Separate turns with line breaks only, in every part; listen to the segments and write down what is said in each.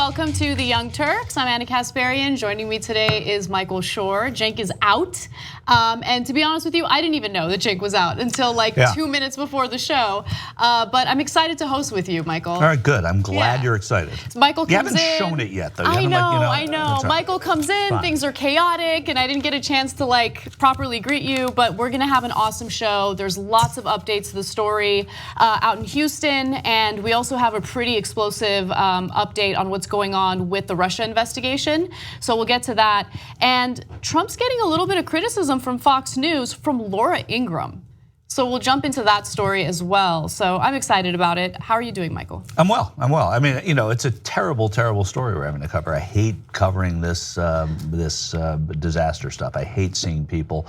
welcome to the Young Turks. I'm Anna Kasparian. Joining me today is Michael Shore. Cenk is out. And to be honest with you, I didn't even know that Cenk was out until like 2 minutes before the show. But I'm excited to host with you, Michael.
All right, good. I'm glad you're excited.
Michael comes in.
You haven't shown it yet, though.
I know. Michael comes in, things are chaotic, and I didn't get a chance to like properly greet you, but we're gonna have an awesome show. There's lots of updates to the story out in Houston, and we also have a pretty explosive update on what's going on with the Russia investigation. So we'll get to that. And Trump's getting a little bit of criticism from Fox News from Laura Ingraham. So we'll jump into that story as well. So I'm excited about it. How are you doing, Michael?
I'm well. I mean, it's a terrible, terrible story we're having to cover. I hate covering this disaster stuff. I hate seeing people.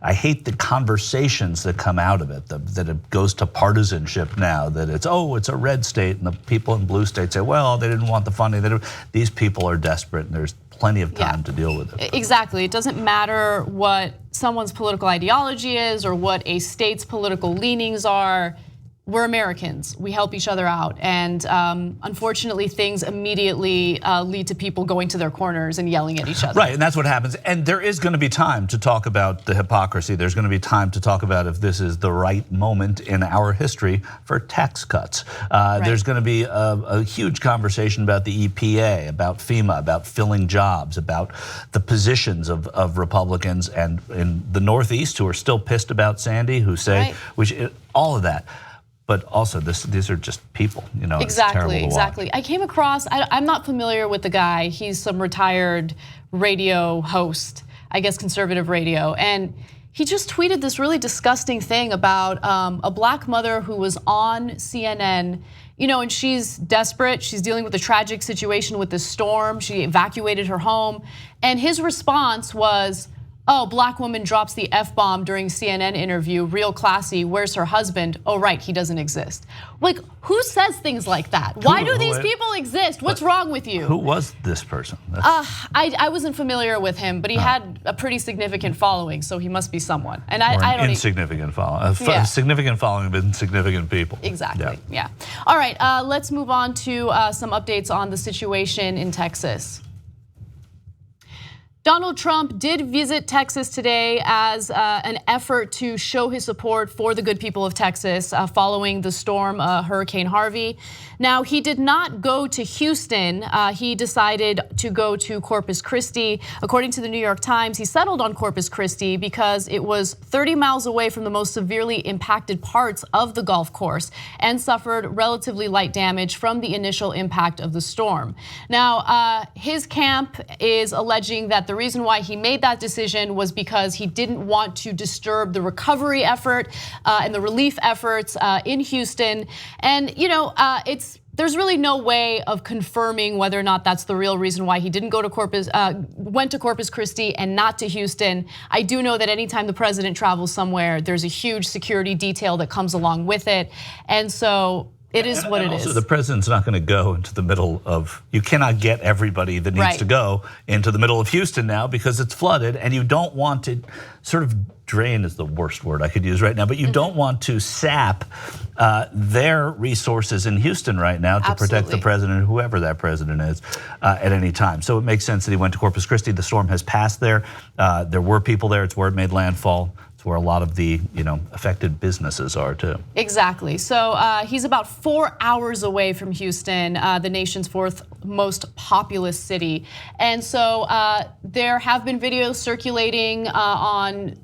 I hate the conversations that come out of it, that it goes to partisanship now, that it's a red state, and the people in blue states say, well, they didn't want the funding. These people are desperate, and there's plenty of time to deal with it.
Exactly. It doesn't matter what someone's political ideology is or what a state's political leanings are. We're Americans. We help each other out. And unfortunately, things immediately lead to people going to their corners and yelling at each other.
Right, and that's what happens. And there is going to be time to talk about the hypocrisy. There's going to be time to talk about if this is the right moment in our history for tax cuts. There's going to be a huge conversation about the EPA, about FEMA, about filling jobs, about the positions of Republicans and in the Northeast who are still pissed about Sandy, who say, all of that. But also, these are just people,
Exactly,
it's terrible to
watch. I came across, I'm not familiar with the guy. He's some retired radio host, I guess conservative radio. And he just tweeted this really disgusting thing about a black mother who was on CNN, and she's desperate. She's dealing with a tragic situation with this storm. She evacuated her home. And his response was, oh, black woman drops the F-bomb during CNN interview, real classy, where's her husband? Oh, right, he doesn't exist. Like, who says things like that? Why do these people exist? What's wrong with you?
Who was this person?
I wasn't familiar with him, but he had a pretty significant following, so he must be someone. And I don't
insignificant following, significant following of insignificant people.
Exactly, yeah. All right, let's move on to some updates on the situation in Texas. Donald Trump did visit Texas today as an effort to show his support for the good people of Texas following the storm, Hurricane Harvey. Now, he did not go to Houston. He decided to go to Corpus Christi. According to the New York Times, he settled on Corpus Christi because it was 30 miles away from the most severely impacted parts of the golf course and suffered relatively light damage from the initial impact of the storm. Now, his camp is alleging that the reason why he made that decision was because he didn't want to disturb the recovery effort and the relief efforts in Houston. And there's really no way of confirming whether or not that's the real reason why he didn't go to went to Corpus Christi and not to Houston. I do know that anytime the president travels somewhere, there's a huge security detail that comes along with it, and so it is what it is.
Also, the president's not going to go into the middle of, you cannot get everybody that needs to go into the middle of Houston now because it's flooded, and you don't want to sort of drain is the worst word I could use right now, but you don't want to sap their resources in Houston right now to protect the president, whoever that president is, at any time. So it makes sense that he went to Corpus Christi. The storm has passed there. There were people there. It's where it made landfall. Where a lot of the affected businesses are too.
Exactly. So he's about 4 hours away from Houston, the nation's fourth most populous city, and so there have been videos circulating on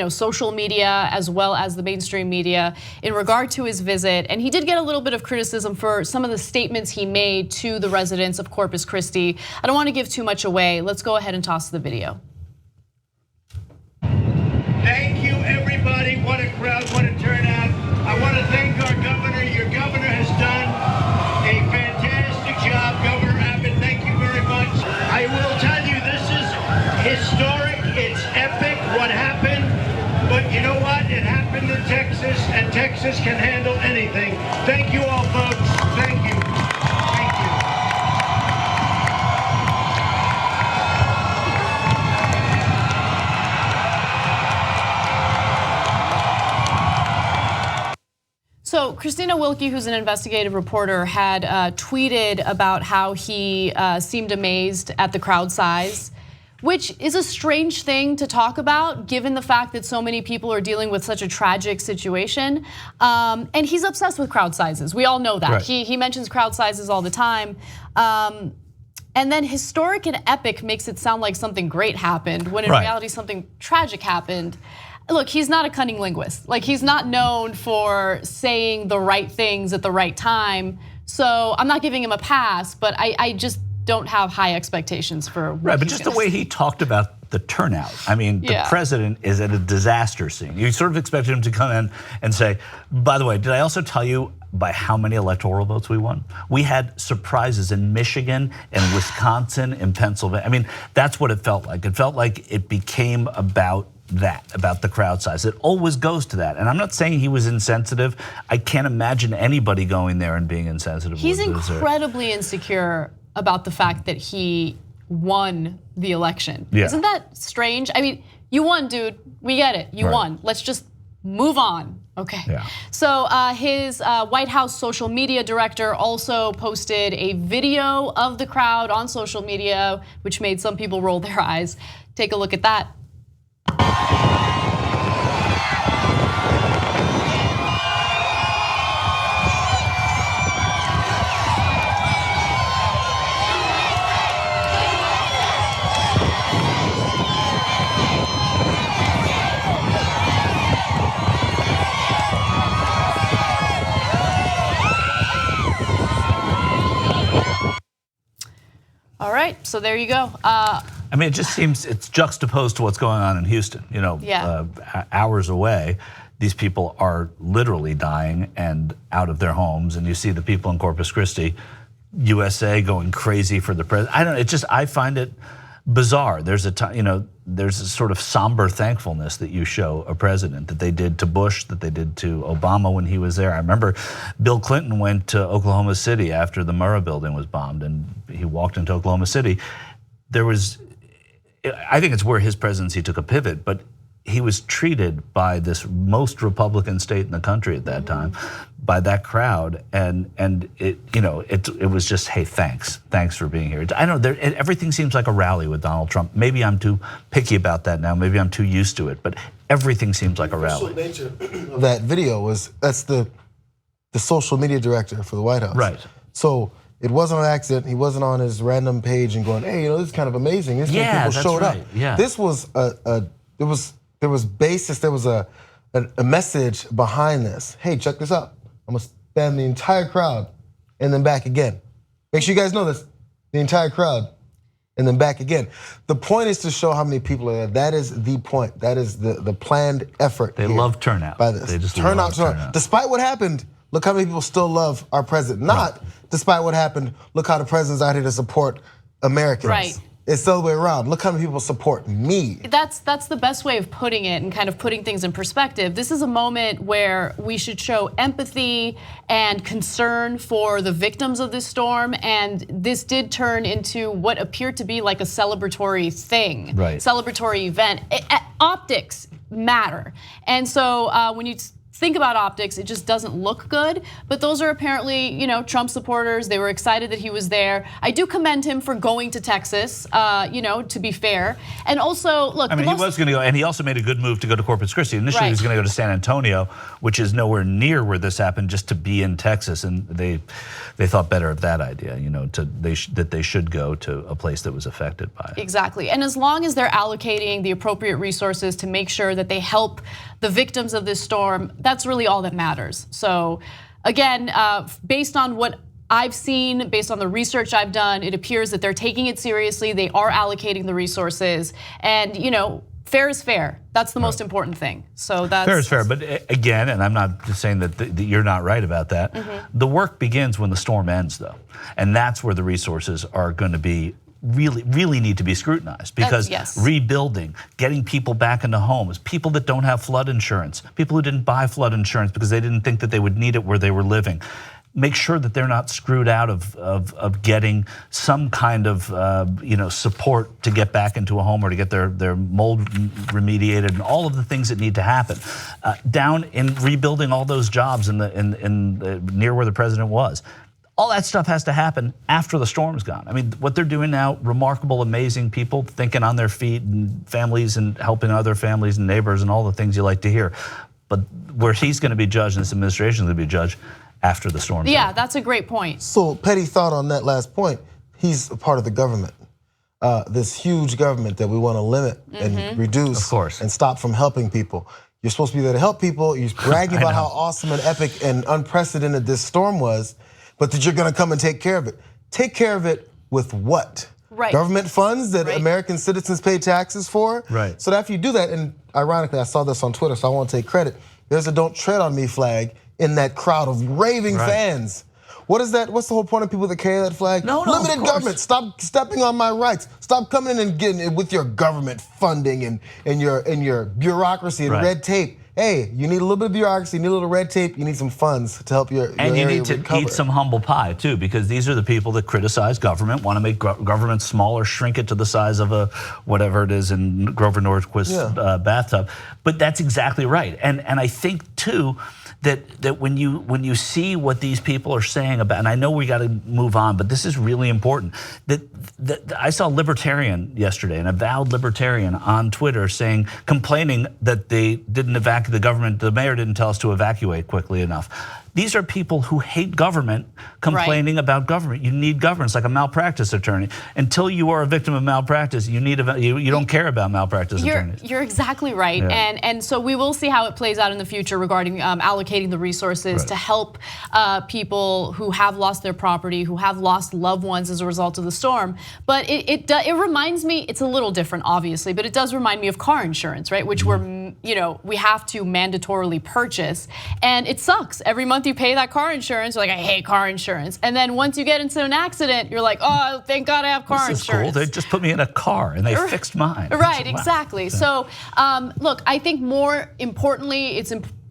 social media as well as the mainstream media in regard to his visit, and he did get a little bit of criticism for some of the statements he made to the residents of Corpus Christi. I don't want to give too much away. Let's go ahead and toss the video.
Thank you, everybody. What a crowd, what a turnout. I want to thank our governor. Your governor has done a fantastic job. Governor Abbott, thank you very much. I will tell you, this is historic. It's epic what happened. But you know what? It happened in Texas, and Texas can handle anything. Thank you all, folks. Thank you. Thank you.
So Christina Wilkie, who's an investigative reporter, had tweeted about how he seemed amazed at the crowd size, which is a strange thing to talk about given the fact that so many people are dealing with such a tragic situation. And he's obsessed with crowd sizes. We all know that. Right. He mentions crowd sizes all the time. And then historic and epic makes it sound like something great happened when in reality something tragic happened. Look, he's not a cunning linguist. Like, he's not known for saying the right things at the right time. So I'm not giving him a pass, but I just don't have high expectations for what
but just the way he talked about the turnout. I mean, the president is at a disaster scene. You sort of expected him to come in and say, by the way, did I also tell you by how many electoral votes we won? We had surprises in Michigan and Wisconsin and Pennsylvania. I mean, that's what it felt like. It felt like it became about that, about the crowd size. It always goes to that. And I'm not saying he was insensitive. I can't imagine anybody going there and being insensitive.
He's incredibly insecure about the fact that he won the election. Isn't that strange? I mean, you won, dude. We get it. You won. Let's just move on. Okay. So his White House social media director also posted a video of the crowd on social media, which made some people roll their eyes. Take a look at that. All right, so there you go.
I mean, it just seems it's juxtaposed to what's going on in Houston. You know, hours away, these people are literally dying and out of their homes, and you see the people in Corpus Christi, USA, going crazy for the president. I don't know. I find it bizarre. There's there's a sort of somber thankfulness that you show a president, that they did to Bush, that they did to Obama when he was there. I remember Bill Clinton went to Oklahoma City after the Murrah building was bombed, and he walked into Oklahoma City. I think it's where his presidency took a pivot, but he was treated by this most Republican state in the country at that time, by that crowd, and it was just, hey, thanks for being here. I don't know, everything seems like a rally with Donald Trump. Maybe I'm too picky about that now. Maybe I'm too used to it, but everything seems like a rally.
The nature of that video that's the social media director for the White House.
Right.
So it wasn't an accident. He wasn't on his random page and going, hey, this is kind of amazing. This people showed up.
Yeah.
This was there was basis, there was a message behind this. Hey, check this out. I'm gonna spam the entire crowd and then back again. Make sure you guys know this, the entire crowd and then back again. The point is to show how many people are there. That is the point. That is the planned effort.
They love turnout.
By this.
They just
turnout. Despite what happened, look how many people still love our president. Not despite what happened, look how the president's out here to support Americans.
Right.
It's the other way around. Look how many people support me.
That's the best way of putting it and kind of putting things in perspective. This is a moment where we should show empathy and concern for the victims of this storm, and this did turn into what appeared to be like a celebratory thing, celebratory event. Optics matter, and so when you think about optics, it just doesn't look good. But those are apparently, Trump supporters. They were excited that he was there. I do commend him for going to Texas, to be fair. And also, look,
I mean, he was going to go, and he also made a good move to go to Corpus Christi. Initially, he was going to go to San Antonio, which is nowhere near where this happened, just to be in Texas. And they thought better of that idea, that they should go to a place that was affected by it.
Exactly. And as long as they're allocating the appropriate resources to make sure that they help the victims of this storm, that's really all that matters. So again, based on what I've seen, based on the research I've done, it appears that they're taking it seriously. They are allocating the resources, and fair is fair. That's the most important thing. So that's
fair is fair. But again, and I'm not just saying that you're not right about that. The work begins when the storm ends, though, and that's where the resources are going to be really need to be scrutinized, because rebuilding, getting people back into homes, people that don't have flood insurance, people who didn't buy flood insurance because they didn't think that they would need it where they were living. make sure that they're not screwed out of getting some kind of support to get back into a home or to get their mold remediated and all of the things that need to happen. Down in rebuilding all those jobs in near where the president was. All that stuff has to happen after the storm's gone. I mean, what they're doing now, remarkable, amazing people thinking on their feet and families and helping other families and neighbors and all the things you like to hear. But where he's going to be judged and this administration is going to be judged after the storm.
Yeah, that's a great point.
So petty thought on that last point, he's a part of the government. This huge government that we want to limit and reduce
of course.
And stop from helping people. You're supposed to be there to help people. You're bragging about how awesome and epic and unprecedented this storm was, but that you're gonna come and take care of it. Take care of it with what?
Right.
Government funds that American citizens pay taxes for?
Right.
So after you do that, and ironically, I saw this on Twitter, so I won't take credit. There's a "Don't Tread on Me" flag in that crowd of raving fans. What is that? What's the whole point of people that carry that flag?
No,
limited government. Stop stepping on my rights. Stop coming in and getting it with your government funding and your bureaucracy and red tape. Hey, you need a little bit of bureaucracy, you need a little red tape, you need some funds to help your
and you
area
need to
recover.
eat some humble pie too, because these are the people that criticize government, want to make government smaller, shrink it to the size of a whatever it is in Grover Norquist's bathtub. But that's exactly right, and I think too that when you see what these people are saying about, and I know we got to move on, but this is really important. That I saw a libertarian yesterday, an avowed libertarian on Twitter complaining that they didn't evacuate the mayor didn't tell us to evacuate quickly enough. These are people who hate government complaining about government. You need government. It's like a malpractice attorney. Until you are a victim of malpractice, you don't care about malpractice attorneys.
You're exactly right, and so we will see how it plays out in the future regarding allocating the resources to help people who have lost their property, who have lost loved ones as a result of the storm. But it reminds me, it's a little different, obviously, but it does remind me of car insurance, right? Which we have to mandatorily purchase, and it sucks. Every month you pay that car insurance, you're like, I hate car insurance. And then once you get into an accident, you're like, oh, thank God I have car insurance.
This is cool. They just put me in a car and they fixed mine.
Right, exactly. So look, I think more importantly,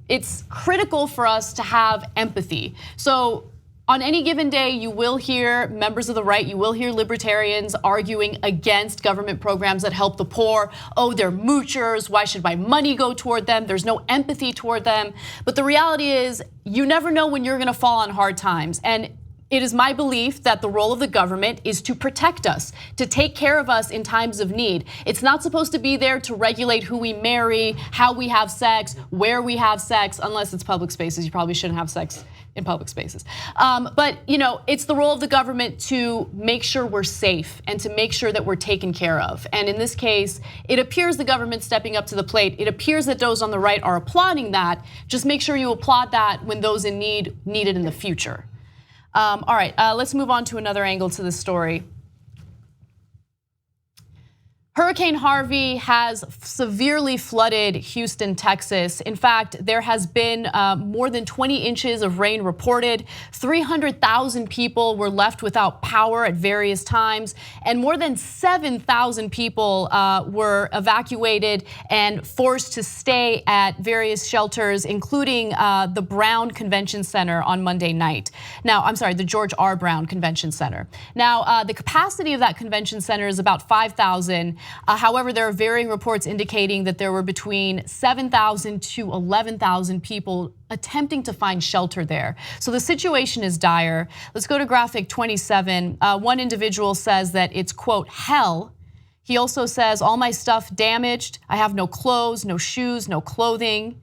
it's critical for us to have empathy. So on any given day, you will hear members of the right, you will hear libertarians arguing against government programs that help the poor. Oh, they're moochers, why should my money go toward them? There's no empathy toward them. But the reality is, you never know when you're gonna fall on hard times. And it is my belief that the role of the government is to protect us, to take care of us in times of need. It's not supposed to be there to regulate who we marry, how we have sex, where we have sex, unless it's public spaces. You probably shouldn't have sex in public spaces. But it's the role of the government to make sure we're safe and to make sure that we're taken care of. And in this case, it appears the government's stepping up to the plate. It appears that those on the right are applauding that. Just make sure you applaud that when those in need it in the future. All right, let's move on to another angle to this story. Hurricane Harvey has severely flooded Houston, Texas. In fact, there has been more than 20 inches of rain reported. 300,000 people were left without power at various times, and more than 7,000 people were evacuated and forced to stay at various shelters, including the Brown Convention Center on Monday night. Now, I'm sorry, the George R. Brown Convention Center. Now, the capacity of that convention center is about 5,000. However, there are varying reports indicating that there were between 7,000 to 11,000 people attempting to find shelter there. So the situation is dire. Let's go to graphic 27. One individual says that it's, quote, hell. He also says, all my stuff damaged. I have no clothes, no shoes, no clothing.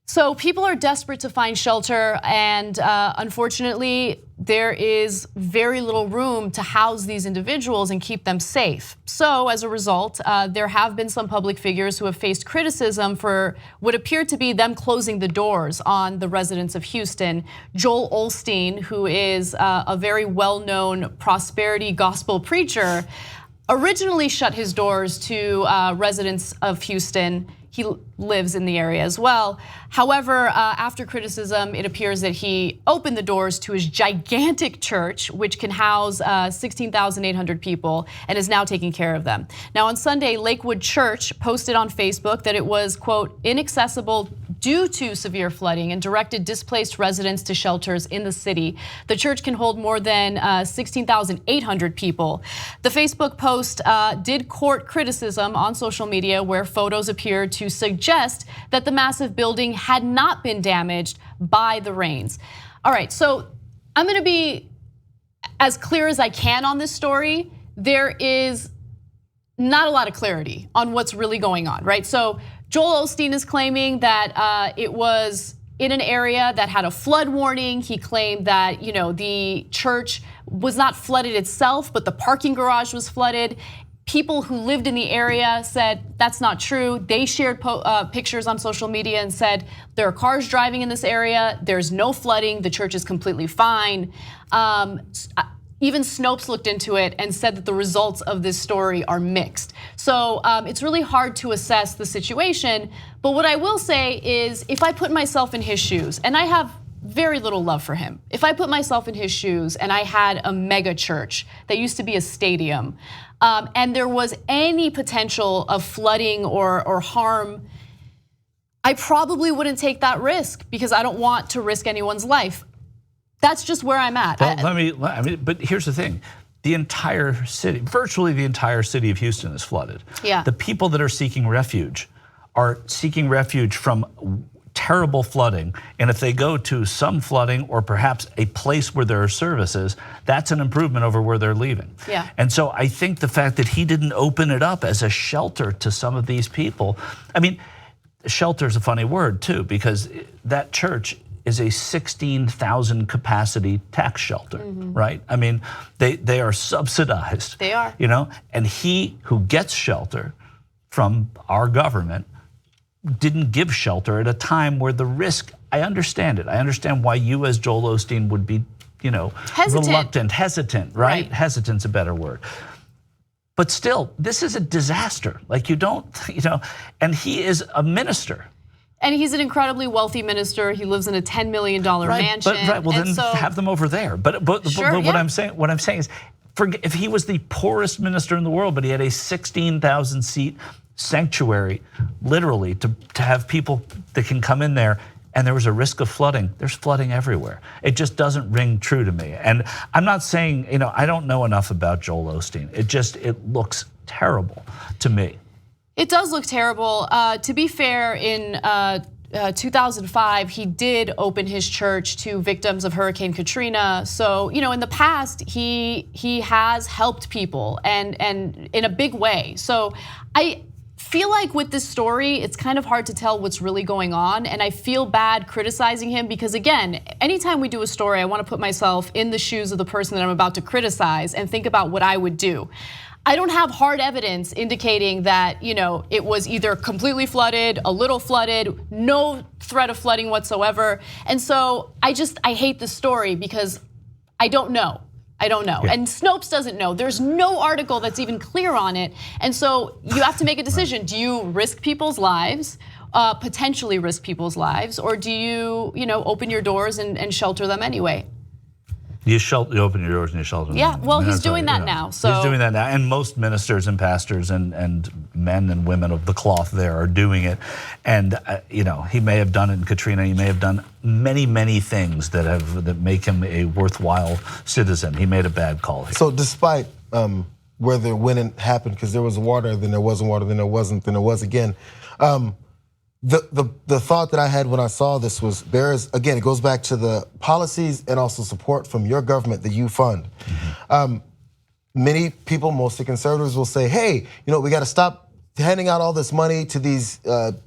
So people are desperate to find shelter, and unfortunately, there is very little room to house these individuals and keep them safe. So as a result, there have been some public figures who have faced criticism for what appeared to be them closing the doors on the residents of Houston. Joel Osteen, who is a very well-known prosperity gospel preacher, originally shut his doors to residents of Houston. He lives in the area as well. However, after criticism, it appears that he opened the doors to his gigantic church, which can house 16,800 people, and is now taking care of them. Now on Sunday, Lakewood Church posted on Facebook that it was, quote, inaccessible due to severe flooding and directed displaced residents to shelters in the city. The church can hold more than 16,800 people. The Facebook post did court criticism on social media, where photos appeared to suggest that the massive building had not been damaged by the rains. All right, so I'm gonna be as clear as I can on this story. There is not a lot of clarity on what's really going on, right? So Joel Osteen is claiming that it was in an area that had a flood warning. He claimed that the church was not flooded itself, but the parking garage was flooded. People who lived in the area said that's not true. They shared pictures on social media and said there are cars driving in this area. There's no flooding. The church is completely fine. Even Snopes looked into it and said that the results of this story are mixed. So it's really hard to assess the situation. But what I will say is, if I put myself in his shoes, and I have very little love for him, if I put myself in his shoes and I had a mega church that used to be a stadium, and there was any potential of flooding or harm, I probably wouldn't take that risk because I don't want to risk anyone's life. That's just where I'm at.
Well, but here's the thing. The entire city, virtually the entire city of Houston is flooded.
Yeah.
The people that are seeking refuge from terrible flooding. And if they go to some flooding or perhaps a place where there are services, that's an improvement over where they're leaving.
Yeah.
And so I think the fact that he didn't open it up as a shelter to some of these people, shelter is a funny word too, because that church is a 16,000 capacity tax shelter, right? They are subsidized.
They are.
And he who gets shelter from our government didn't give shelter at a time where the risk, I understand it. I understand why you as Joel Osteen would be, reluctant, hesitant, right? Hesitant's a better word. But still, this is a disaster. And he is a minister.
And he's an incredibly wealthy minister. He lives in a $10 million mansion.
Well, then have them over there. But what I'm saying is, if he was the poorest minister in the world, but he had a 16,000 seat sanctuary, literally to have people that can come in there, and there was a risk of flooding. There's flooding everywhere. It just doesn't ring true to me. And I'm not saying, I don't know enough about Joel Osteen. It looks terrible to me.
It does look terrible. To be fair, in 2005, he did open his church to victims of Hurricane Katrina. So, in the past, he has helped people and in a big way. So I feel like with this story, it's kind of hard to tell what's really going on. And I feel bad criticizing him because, again, anytime we do a story, I want to put myself in the shoes of the person that I'm about to criticize and think about what I would do. I don't have hard evidence indicating that, it was either completely flooded, a little flooded, no threat of flooding whatsoever. And so I hate the story because I don't know. Yeah. And Snopes doesn't know. There's no article that's even clear on it. And so you have to make a decision. Do you risk people's lives, potentially risk people's lives, or do you, open your doors and shelter them anyway?
You open your doors and you shelter them.
Yeah, well, he's doing that now. So
he's doing that now, and most ministers and pastors and men and women of the cloth there are doing it. And he may have done it in Katrina. He may have done many things that make him a worthwhile citizen. He made a bad call here.
So despite when it happened, because there was water, then there wasn't water, then there wasn't, then there was again. The thought that I had when I saw this was it goes back to the policies and also support from your government that you fund. Many people, mostly conservatives, will say, hey, we got to stop handing out all this money to these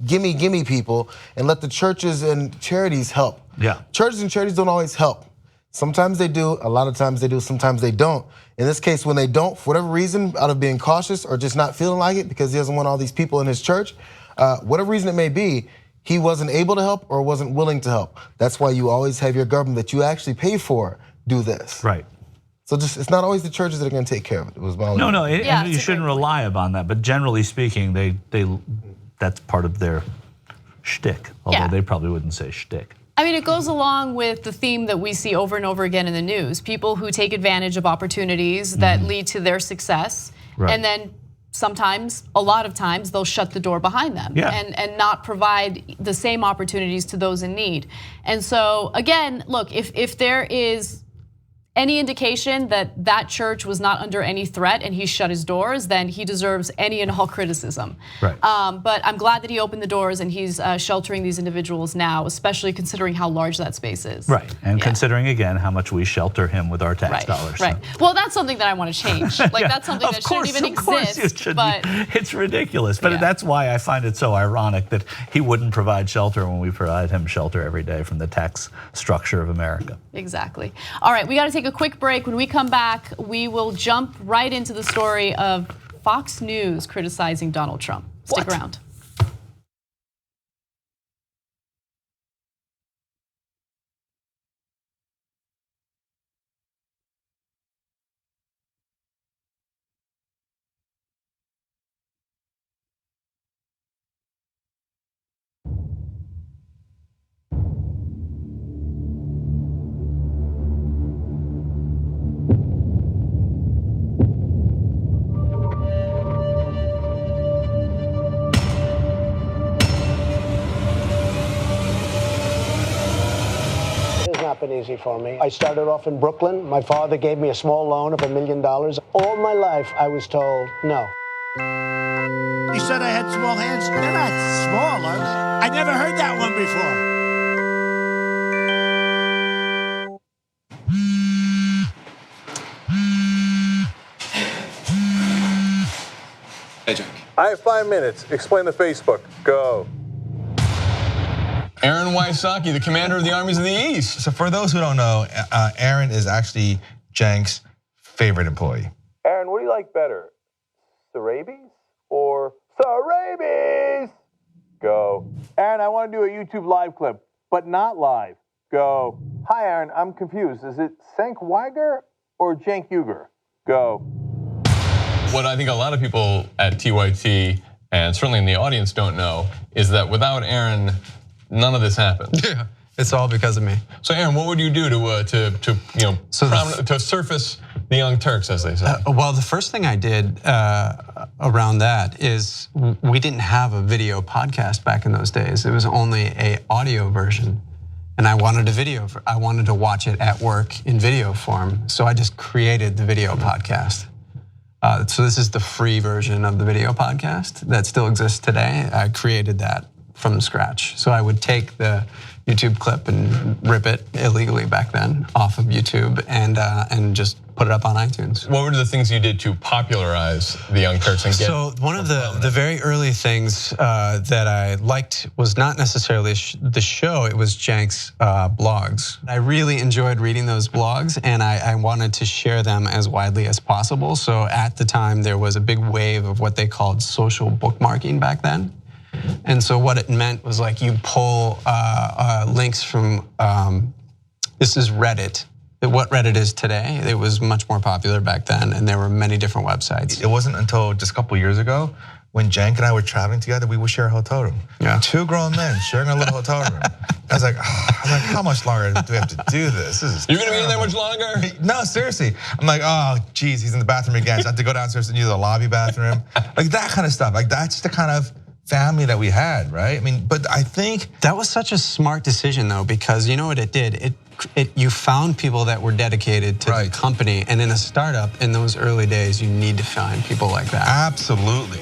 gimme people and let the churches and charities help.
Yeah.
Churches and charities don't always help. Sometimes they do, a lot of times they do, sometimes they don't. In this case, when they don't, for whatever reason, out of being cautious or just not feeling like it because he doesn't want all these people in his church, whatever reason it may be, he wasn't able to help or wasn't willing to help. That's why you always have your government that you actually pay for do this.
Right.
So it's not always the churches that are going to take care of it. It was my
No, you shouldn't rely upon that. But generally speaking, that's part of their shtick. Although they probably wouldn't say shtick.
It goes along with the theme that we see over and over again in the news. People who take advantage of opportunities that lead to their success and then sometimes, a lot of times, they'll shut the door behind them and not provide the same opportunities to those in need. And so again, look, if there is any indication that that church was not under any threat and he shut his doors, then he deserves any and all criticism.
Right.
But I'm glad that he opened the doors and he's sheltering these individuals now, especially considering how large that space is.
Right, and considering again how much we shelter him with our tax dollars.
Right. Well, that's something that I want to change. Like that's something that shouldn't even exist.
But it's ridiculous. But that's why I find it so ironic that he wouldn't provide shelter when we provide him shelter every day from the tax structure of America.
Exactly. All right, we got to take a quick break. When we come back, we will jump right into the story of Fox News criticizing Donald Trump. Stick around.
Been easy for me. I started off in Brooklyn. My father gave me a small loan of $1 million. All my life, I was told no.
He said I had small hands. They're not small, are they? I never heard that one before.
Hey, Jack.
I have 5 minutes. Explain the Facebook. Go.
Aaron Wysocki, the commander of the armies of the East.
So for those who don't know, Aaron is actually Cenk's favorite employee.
Aaron, what do you like better? Sarabies or Sarabies? Go. Aaron, I want to do a YouTube live clip, but not live. Go. Hi, Aaron, I'm confused. Is it Cenk Uygur or Cenk Uygur? Go.
What I think a lot of people at TYT and certainly in the audience don't know is that without Aaron, none of this happened.
Yeah, it's all because of me.
So Aaron, what would you do to surface the Young Turks, as they say?
Well, the first thing I did around that is we didn't have a video podcast back in those days. It was only an audio version, and I wanted a video. I wanted to watch it at work in video form, so I just created the video podcast. So this is the free version of the video podcast that still exists today. I created that from scratch. So I would take the YouTube clip and rip it illegally back then off of YouTube and just put it up on iTunes.
What were the things you did to popularize the Young Turks and get?
So one of the very early things that I liked was not necessarily the show, it was Cenk's blogs. I really enjoyed reading those blogs and I wanted to share them as widely as possible. So at the time there was a big wave of what they called social bookmarking back then. And so what it meant was like you pull links from, this is Reddit. What Reddit is today, it was much more popular back then and there were many different websites.
It wasn't until just a couple years ago when Cenk and I were traveling together, we would share a hotel room.
Yeah.
2 grown men sharing a little hotel room. I was like, how much longer do we have to do this? This is
You're gonna be in there much longer?
No, seriously. I'm like, oh, geez, he's in the bathroom again. So I have to go downstairs and use the lobby bathroom. Like that kind of stuff. Like that's the kind of family that we had, right? I mean, but I think
that was such a smart decision though, because you know what it did? You found people that were dedicated to the company, and in a startup in those early days, you need to find people like that.
Absolutely.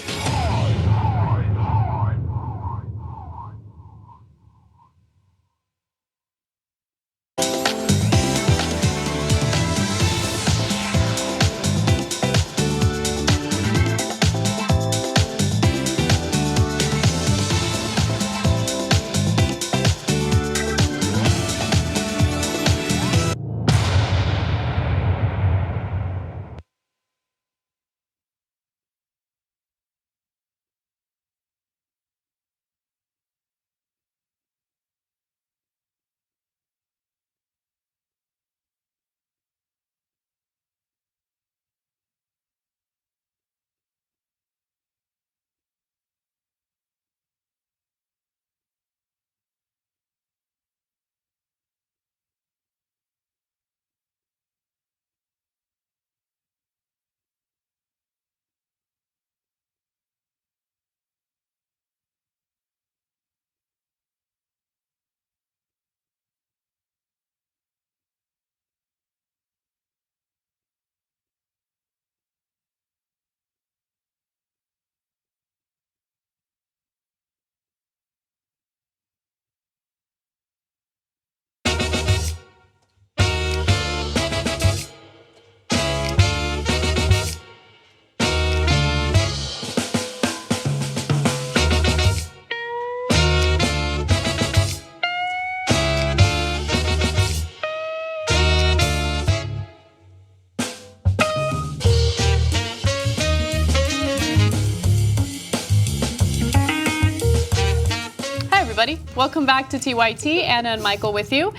welcome back to TYT. Anna and Michael with you.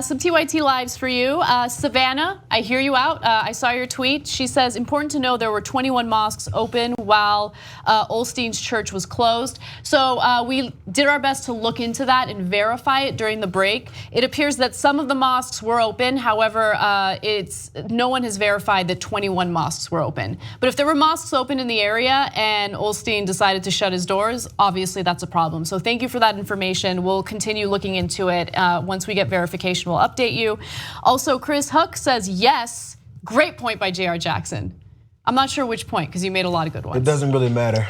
Some TYT lives for you. Savannah, I hear you out. I saw your tweet. She says, important to know there were 21 mosques open while Olstein's church was closed. So we did our best to look into that and verify it during the break. It appears that some of the mosques were open. However, no one has verified that 21 mosques were open. But if there were mosques open in the area and Olstein decided to shut his doors, obviously that's a problem. So thank you for that information. We'll continue looking into it. Once we get verification, we'll update you. Also, Chris Hook says, yes, great point by J.R. Jackson. I'm not sure which point because you made a lot of good ones.
It doesn't really matter.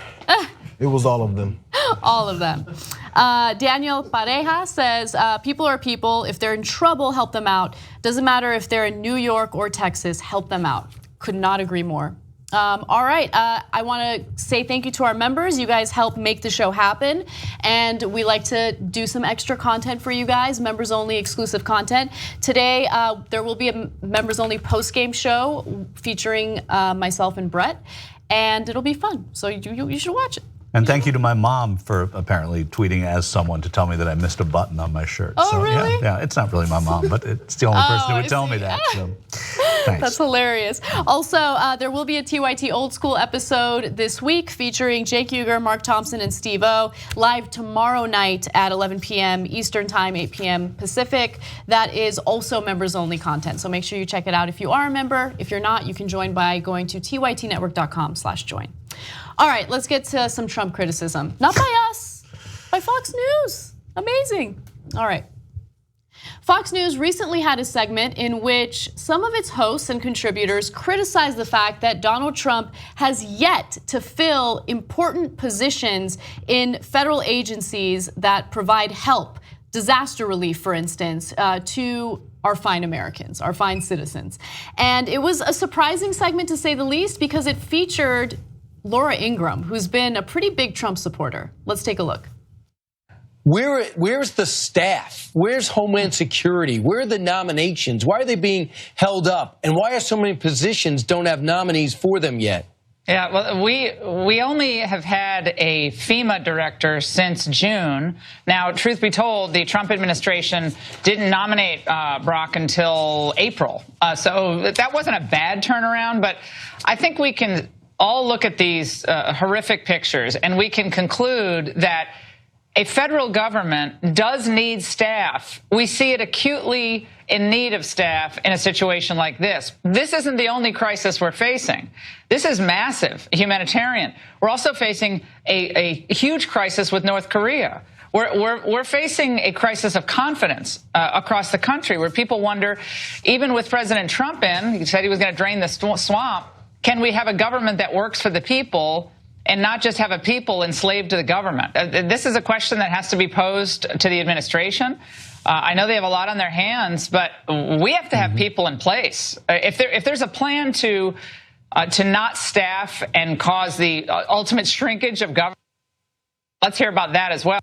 It was all of them.
All of them. Daniel Pareja says, people are people. If they're in trouble, help them out. Doesn't matter if they're in New York or Texas, help them out. Could not agree more. All right, I want to say thank you to our members. You guys help make the show happen, and we like to do some extra content for you guys, members only exclusive content. Today, there will be a members only post-game show featuring myself and Brett, and it'll be fun, so you should watch it.
And thank you to my mom for apparently tweeting as someone to tell me that I missed a button on my shirt.
Oh, really?
Yeah, it's not really my mom, but it's the only person who would tell me that. So, thanks.
That's hilarious. Also, there will be a TYT Old School episode this week featuring Jake Uger, Mark Thompson, and Steve-O, live tomorrow night at 11 p.m. Eastern Time, 8 p.m. Pacific. That is also members-only content, so make sure you check it out if you are a member. If you're not, you can join by going to tytnetwork.com/join. All right, let's get to some Trump criticism. Not by us, by Fox News. Amazing. All right. Fox News recently had a segment in which some of its hosts and contributors criticized the fact that Donald Trump has yet to fill important positions in federal agencies that provide help, disaster relief, for instance, to our fine Americans, our fine citizens. And it was a surprising segment, to say the least, because it featured Laura Ingraham, who's been a pretty big Trump supporter. Let's take a look.
Where's the staff? Where's Homeland Security? Where are the nominations? Why are they being held up? And why are so many positions don't have nominees for them yet?
Yeah, well, we only have had a FEMA director since June. Now, truth be told, the Trump administration didn't nominate Brock until April. So that wasn't a bad turnaround, but I think we can all look at these horrific pictures and we can conclude that a federal government does need staff. We see it acutely in need of staff in a situation like this. This isn't the only crisis we're facing. This is massive, humanitarian. We're also facing a huge crisis with North Korea. We're facing a crisis of confidence across the country where people wonder, even with President Trump in, he said he was going to drain the swamp, can we have a government that works for the people and not just have a people enslaved to the government? This is a question that has to be posed to the administration. I know they have a lot on their hands, but we have to have people in place. If there's a plan to not staff and cause the ultimate shrinkage of government, let's hear about that as well.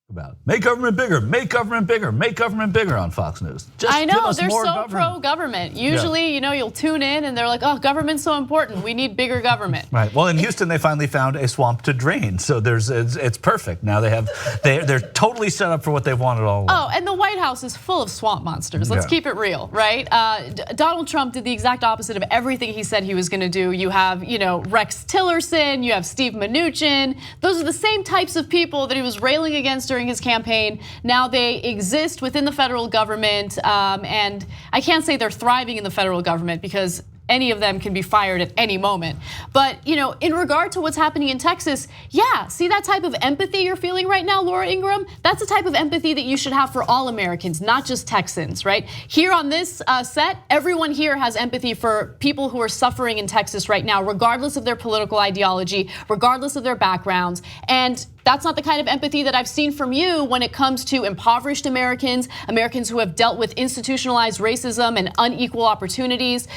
About make government bigger, make government bigger, make government bigger on Fox News.
Just I know, they're so pro-government. Usually, you'll tune in and they're like, oh, government's so important. We need bigger government.
Right. Well, in Houston, they finally found a swamp to drain. So it's perfect. Now they're totally set up for what they've wanted all along.
Oh, and the White House is full of swamp monsters. Let's keep it real, right? Donald Trump did the exact opposite of everything he said he was going to do. You have, Rex Tillerson, you have Steve Mnuchin. Those are the same types of people that he was railing against during his campaign. Now they exist within the federal government, and I can't say they're thriving in the federal government because any of them can be fired at any moment. But in regard to what's happening in Texas, yeah, see that type of empathy you're feeling right now, Laura Ingraham? That's the type of empathy that you should have for all Americans, not just Texans, right? Here on this set, everyone here has empathy for people who are suffering in Texas right now, regardless of their political ideology, regardless of their backgrounds. And that's not the kind of empathy that I've seen from you when it comes to impoverished Americans, Americans who have dealt with institutionalized racism and unequal opportunities.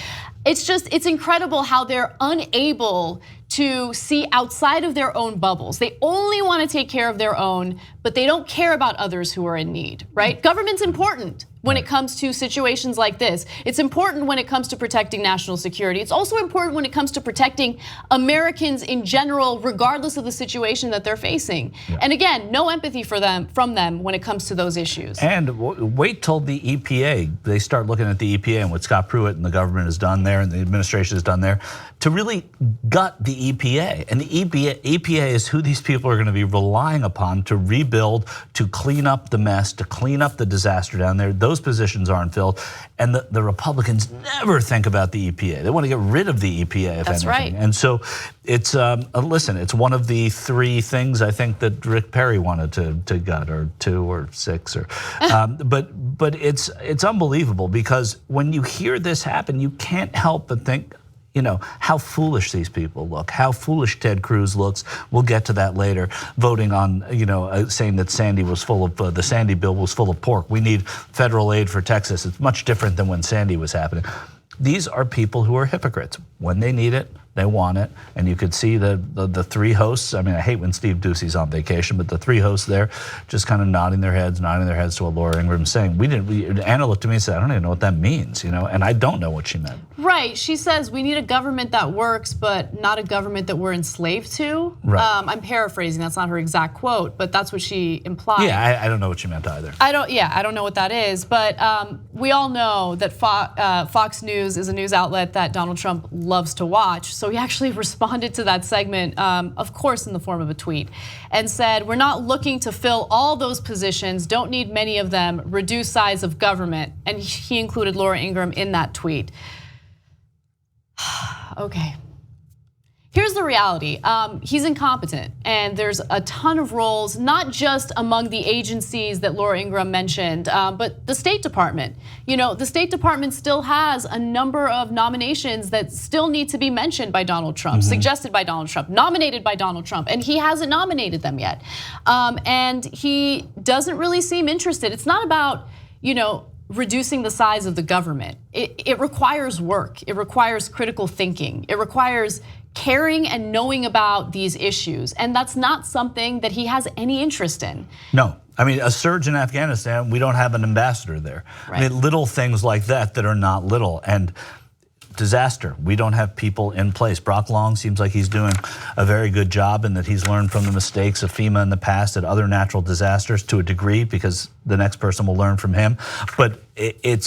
It's incredible how they're unable to see outside of their own bubbles. They only want to take care of their own, but they don't care about others who are in need, right? Government's important. when it comes to situations like this. It's important when it comes to protecting national security. It's also important when it comes to protecting Americans in general, regardless of the situation that they're facing. Yeah. And again, no empathy from them when it comes to those issues.
And wait till the EPA, they start looking at the EPA and what Scott Pruitt and the government has done there and the administration has done there to really gut the EPA. And the EPA is who these people are going to be relying upon to rebuild, to clean up the mess, to clean up the disaster down there. Those positions aren't filled. And the Republicans never think about the EPA. They want to get rid of the EPA, if
That's
anything.
right.
And so it's, listen, it's one of the 3 things I think that Rick Perry wanted to gut, or 2 or 6, or, but it's unbelievable, because when you hear this happen, you can't help but think, how foolish these people look, how foolish Ted Cruz looks. We'll get to that later. Voting on, saying that Sandy was full of, the Sandy bill was full of pork. We need federal aid for Texas. It's much different than when Sandy was happening. These are people who are hypocrites. When they need it, they want it. And you could see the 3 hosts. I mean, I hate when Steve Ducey's on vacation, but the 3 hosts there just kind of nodding their heads to what Laura Ingraham saying. Anna looked at me and said, I don't even know what that means, and I don't know what she meant.
Right, she says we need a government that works, but not a government that we're enslaved to.
Right.
I'm paraphrasing, that's not her exact quote, but that's what she implied.
Yeah, I don't know what she meant either.
I don't know what that is, but we all know that Fox News is a news outlet that Donald Trump loves to watch. So he actually responded to that segment, of course in the form of a tweet, and said, we're not looking to fill all those positions, don't need many of them, reduce size of government. And he included Laura Ingraham in that tweet. Okay. Here's the reality, he's incompetent, and there's a ton of roles, not just among the agencies that Laura Ingraham mentioned, but the State Department. The State Department still has a number of nominations that still need to be mentioned by Donald Trump, suggested by Donald Trump, nominated by Donald Trump, and he hasn't nominated them yet. And he doesn't really seem interested. It's not about, reducing the size of the government. It requires work, it requires critical thinking, it requires caring and knowing about these issues. And that's not something that he has any interest in.
No, I mean, a surge in Afghanistan, we don't have an ambassador there. Right. I mean, little things like that are not little. And disaster, we don't have people in place. Brock Long seems like he's doing a very good job, and that he's learned from the mistakes of FEMA in the past at other natural disasters to a degree, because the next person will learn from him. But it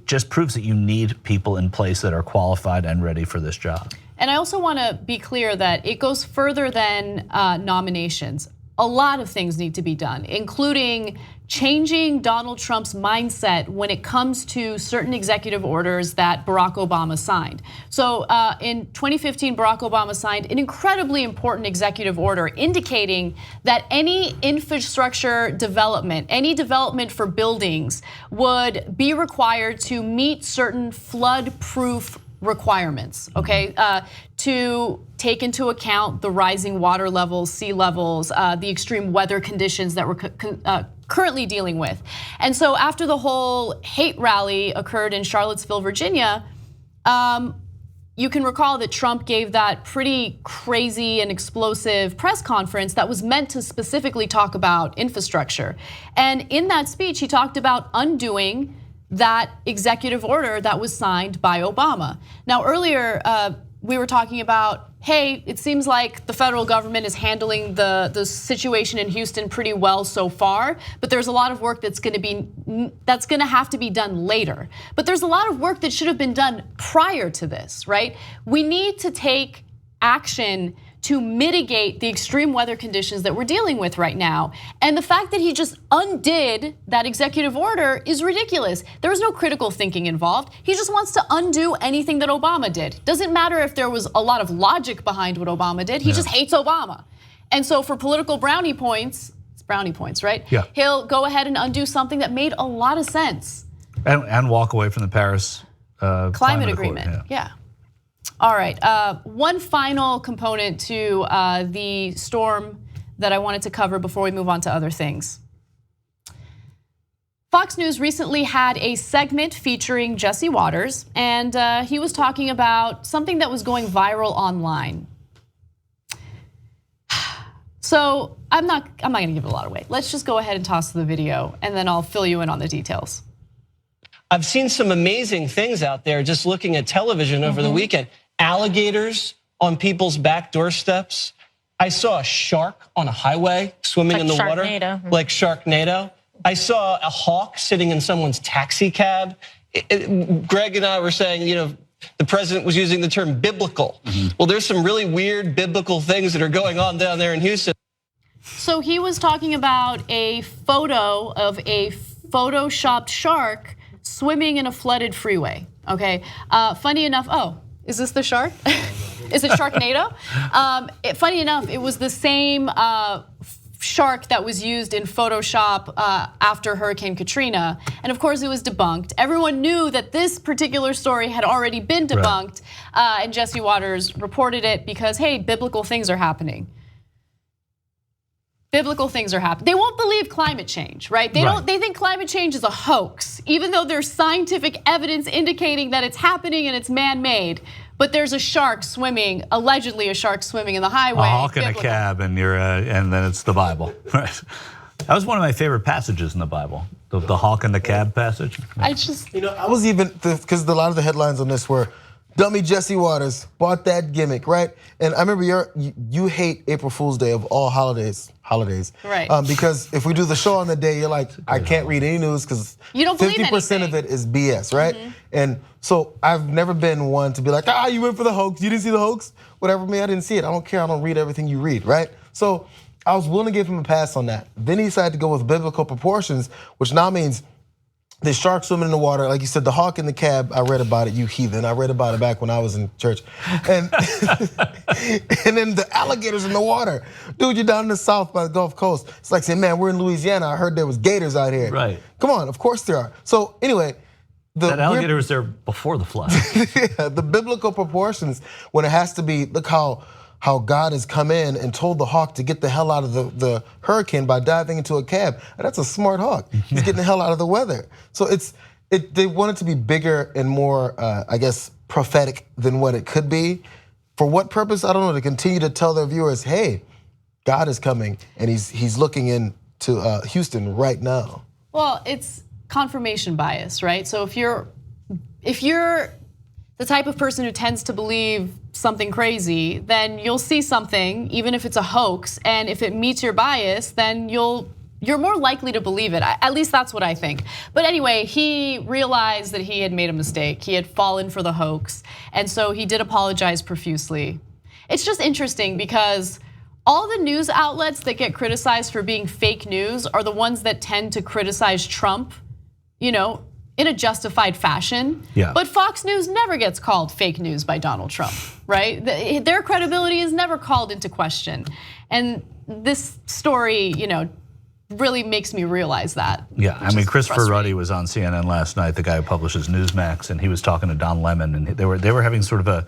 just proves that you need people in place that are qualified and ready for this job.
And I also want to be clear that it goes further than nominations. A lot of things need to be done, including changing Donald Trump's mindset when it comes to certain executive orders that Barack Obama signed. So in 2015, Barack Obama signed an incredibly important executive order indicating that any infrastructure development, any development for buildings, would be required to meet certain flood-proof requirements, okay, to take into account the rising water levels, sea levels, the extreme weather conditions that we're currently dealing with. And so after the whole hate rally occurred in Charlottesville, Virginia, you can recall that Trump gave that pretty crazy and explosive press conference that was meant to specifically talk about infrastructure. And in that speech, he talked about undoing that executive order that was signed by Obama. Now earlier, we were talking about, hey, it seems like the federal government is handling the situation in Houston pretty well so far, but there's a lot of work that's gonna have to be done later. But there's a lot of work that should have been done prior to this, right? We need to take action to mitigate the extreme weather conditions that we're dealing with right now. And the fact that he just undid that executive order is ridiculous. There was no critical thinking involved. He just wants to undo anything that Obama did. Doesn't matter if there was a lot of logic behind what Obama did, he just hates Obama. And so for political brownie points, it's brownie points, right?
Yeah.
He'll go ahead and undo something that made a lot of sense.
And walk away from the Paris
climate agreement, yeah. All right, one final component to the storm that I wanted to cover before we move on to other things. Fox News recently had a segment featuring Jesse Waters, and he was talking about something that was going viral online. So I'm not gonna give it a lot away. Let's just go ahead and toss the video and then I'll fill you in on the details.
I've seen some amazing things out there just looking at television over the weekend. Alligators on people's back doorsteps. I saw a shark on a highway swimming in the water. Like Sharknado. I saw a hawk sitting in someone's taxi cab. Greg and I were saying, the president was using the term biblical. Well, there's some really weird biblical things that are going on down there in Houston.
So he was talking about a photo of a photoshopped shark swimming in a flooded freeway, okay? Funny enough, is this the shark? Is it Sharknado? Funny enough, it was the same shark that was used in Photoshop after Hurricane Katrina. And of course it was debunked. Everyone knew that this particular story had already been debunked, and Jesse Waters reported it because, hey, biblical things are happening. Biblical things are happening. They won't believe climate change, right? They think climate change is a hoax, even though there's scientific evidence indicating that it's happening and it's man-made. But there's a shark swimming, allegedly a shark swimming in the highway.
A hawk in a cab, and then it's the Bible, right? That was one of my favorite passages in the Bible, the hawk in the cab passage.
I just,
I was even, because a lot of the headlines on this were, dummy Jesse Waters bought that gimmick, right? And I remember you hate April Fool's Day of all holidays,
right?
Because if we do the show on the day, you're like, I can't read any news because 50% of it is BS, right? And so I've never been one to be like, you went for the hoax, you didn't see the hoax, whatever. Me, I didn't see it. I don't care. I don't read everything you read, right? So I was willing to give him a pass on that. Then he decided to go with biblical proportions, which now means the shark swimming in the water, like you said, the hawk in the cab, I read about it, you heathen. I read about it back when I was in church. And, and then the alligators in the water. Dude, you're down in the South by the Gulf Coast. It's like saying, man, we're in Louisiana. I heard there was gators out here.
Right.
Come on, of course there are. So anyway.
That alligator was there before the flood.
Yeah, the biblical proportions, when it has to be, look how God has come in and told the hawk to get the hell out of the hurricane by diving into a cab. And that's a smart hawk. He's getting the hell out of the weather. So they want it to be bigger and more, I guess, prophetic than what it could be. For what purpose? I don't know. To continue to tell their viewers, hey, God is coming and he's looking into Houston right now.
Well, it's confirmation bias, right? So if you're the type of person who tends to believe something crazy, then you'll see something, even if it's a hoax, and if it meets your bias, then you're more likely to believe it. At least that's what I think. But anyway, he realized that he had made a mistake. He had fallen for the hoax, and so he did apologize profusely. It's just interesting because all the news outlets that get criticized for being fake news are the ones that tend to criticize Trump, in a justified fashion.
Yeah.
But Fox News never gets called fake news by Donald Trump, right? Their credibility is never called into question. And this story, really makes me realize that.
Yeah, I mean, Christopher Ruddy was on CNN last night, the guy who publishes Newsmax, and he was talking to Don Lemon, and they were having sort of a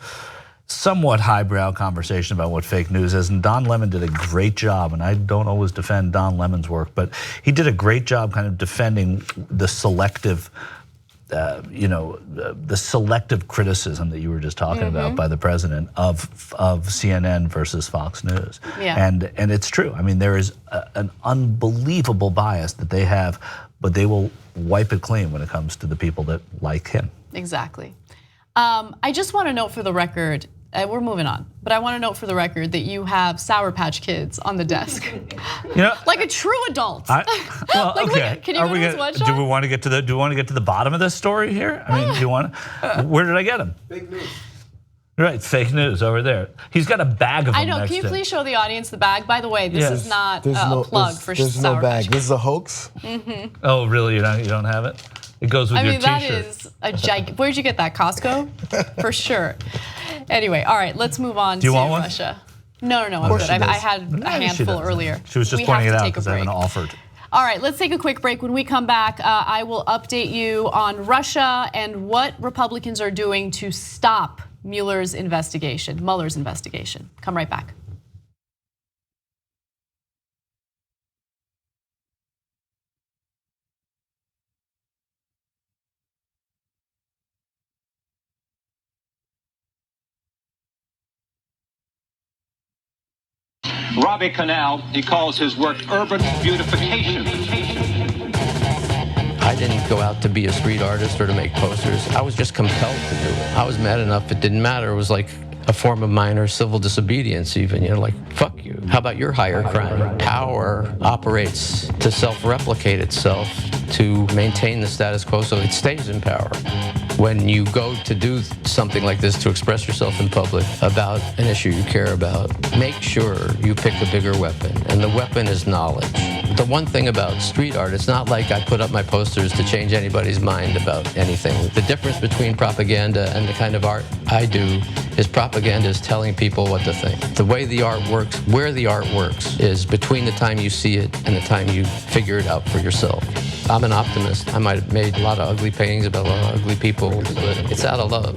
somewhat highbrow conversation about what fake news is, and Don Lemon did a great job, and I don't always defend Don Lemon's work, but he did a great job kind of defending the selective the selective criticism that you were just talking about by the president of CNN versus Fox News.
Yeah.
And it's true. I mean, there is an unbelievable bias that they have, but they will wipe it clean when it comes to the people that like him.
Exactly. I just want to note for the record, we're moving on, but I want to note for the record that you have Sour Patch Kids on the desk. Like a true adult.
Well, okay.
Can you give us one shot?
Do we want to get to the bottom of this story here? I mean, do you want? Where did I get them?
Fake news.
Right, fake news over there. He's got a bag of them.
I know. Can you please show the audience the bag? By the way, this is not a plug for Sour Patch.
There's no bag. This is a hoax.
Oh, really? You don't have it? It goes with your T-shirt.
That is a giant. Where'd you get that? Costco? For sure. Anyway, all right, let's move on to Russia. No, I'm good. I had a handful earlier.
She was just pointing it out because I haven't offered.
All right, let's take a quick break. When we come back, I will update you on Russia and what Republicans are doing to stop Mueller's investigation, Mueller's investigation. Come right back.
Robbie Canal, he calls his work urban beautification.
I didn't go out to be a street artist or to make posters. I was just compelled to do it. I was mad enough it didn't matter. It was like a form of minor civil disobedience even, you know, like, fuck you. How about your higher crime? Power operates to self-replicate itself, to maintain the status quo so it stays in power. When you go to do something like this to express yourself in public about an issue you care about, make sure you pick a bigger weapon, and the weapon is knowledge. The one thing about street art, it's not like I put up my posters to change anybody's mind about anything. The difference between propaganda and the kind of art I do is propaganda is telling people what to think. The way the art works, where the art works, is between the time you see it and the time you figure it out for yourself. I'm an optimist. I might have made a lot of ugly paintings about a lot of ugly people, but it's out of love,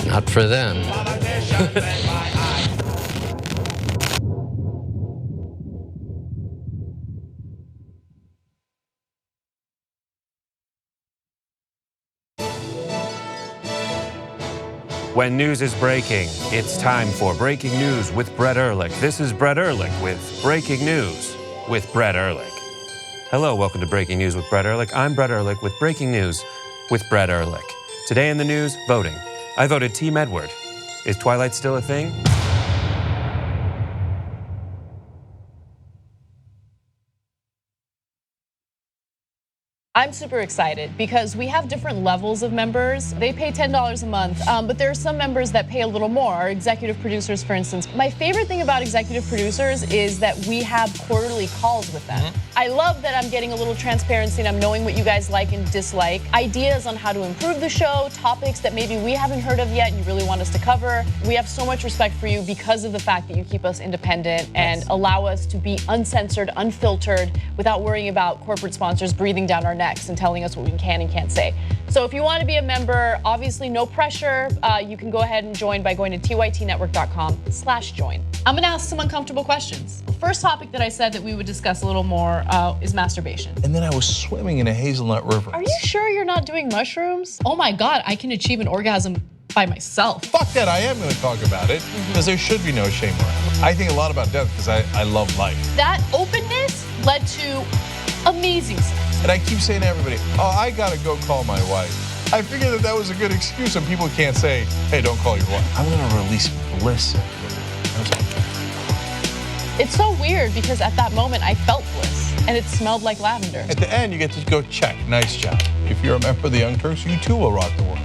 not for them.
When news is breaking, it's time for Breaking News with Brett Ehrlich. This is Brett Ehrlich with Breaking News with Brett Ehrlich. Hello, welcome to Breaking News with Brett Ehrlich. I'm Brett Ehrlich with Breaking News with Brett Ehrlich. Today in the news, voting. I voted Team Edward. Is Twilight still a thing?
I'm super excited because we have different levels of members. They pay $10 a month, but there are some members that pay a little more. Our executive producers, for instance. My favorite thing about executive producers is that we have quarterly calls with them. I love that I'm getting a little transparency and I'm knowing what you guys like and dislike. Ideas on how to improve the show, topics that maybe we haven't heard of yet and you really want us to cover. We have so much respect for you because of the fact that you keep us independent and allow us to be uncensored, unfiltered, without worrying about corporate sponsors breathing down our necks and telling us what we can and can't say. So if you want to be a member, obviously no pressure. You can go ahead and join by going to tytnetwork.com/join. I'm gonna ask some uncomfortable questions. The first topic that I said that we would discuss a little more is masturbation.
And then I was swimming in a hazelnut river.
Are you sure you're not doing mushrooms? Oh my God, I can achieve an orgasm by myself.
Fuck that, I am gonna talk about it, because there should be no shame around it. I think a lot about death because I love life.
That openness led to amazing sex.
And I keep saying to everybody, oh, I gotta go call my wife. I figured that was a good excuse and people can't say, hey, don't call your wife. I'm gonna release bliss.
It's so weird because at that moment I felt bliss and it smelled like lavender.
At the end, you get to go check, nice job. If you're a member of the Young Turks, you too will rock the world.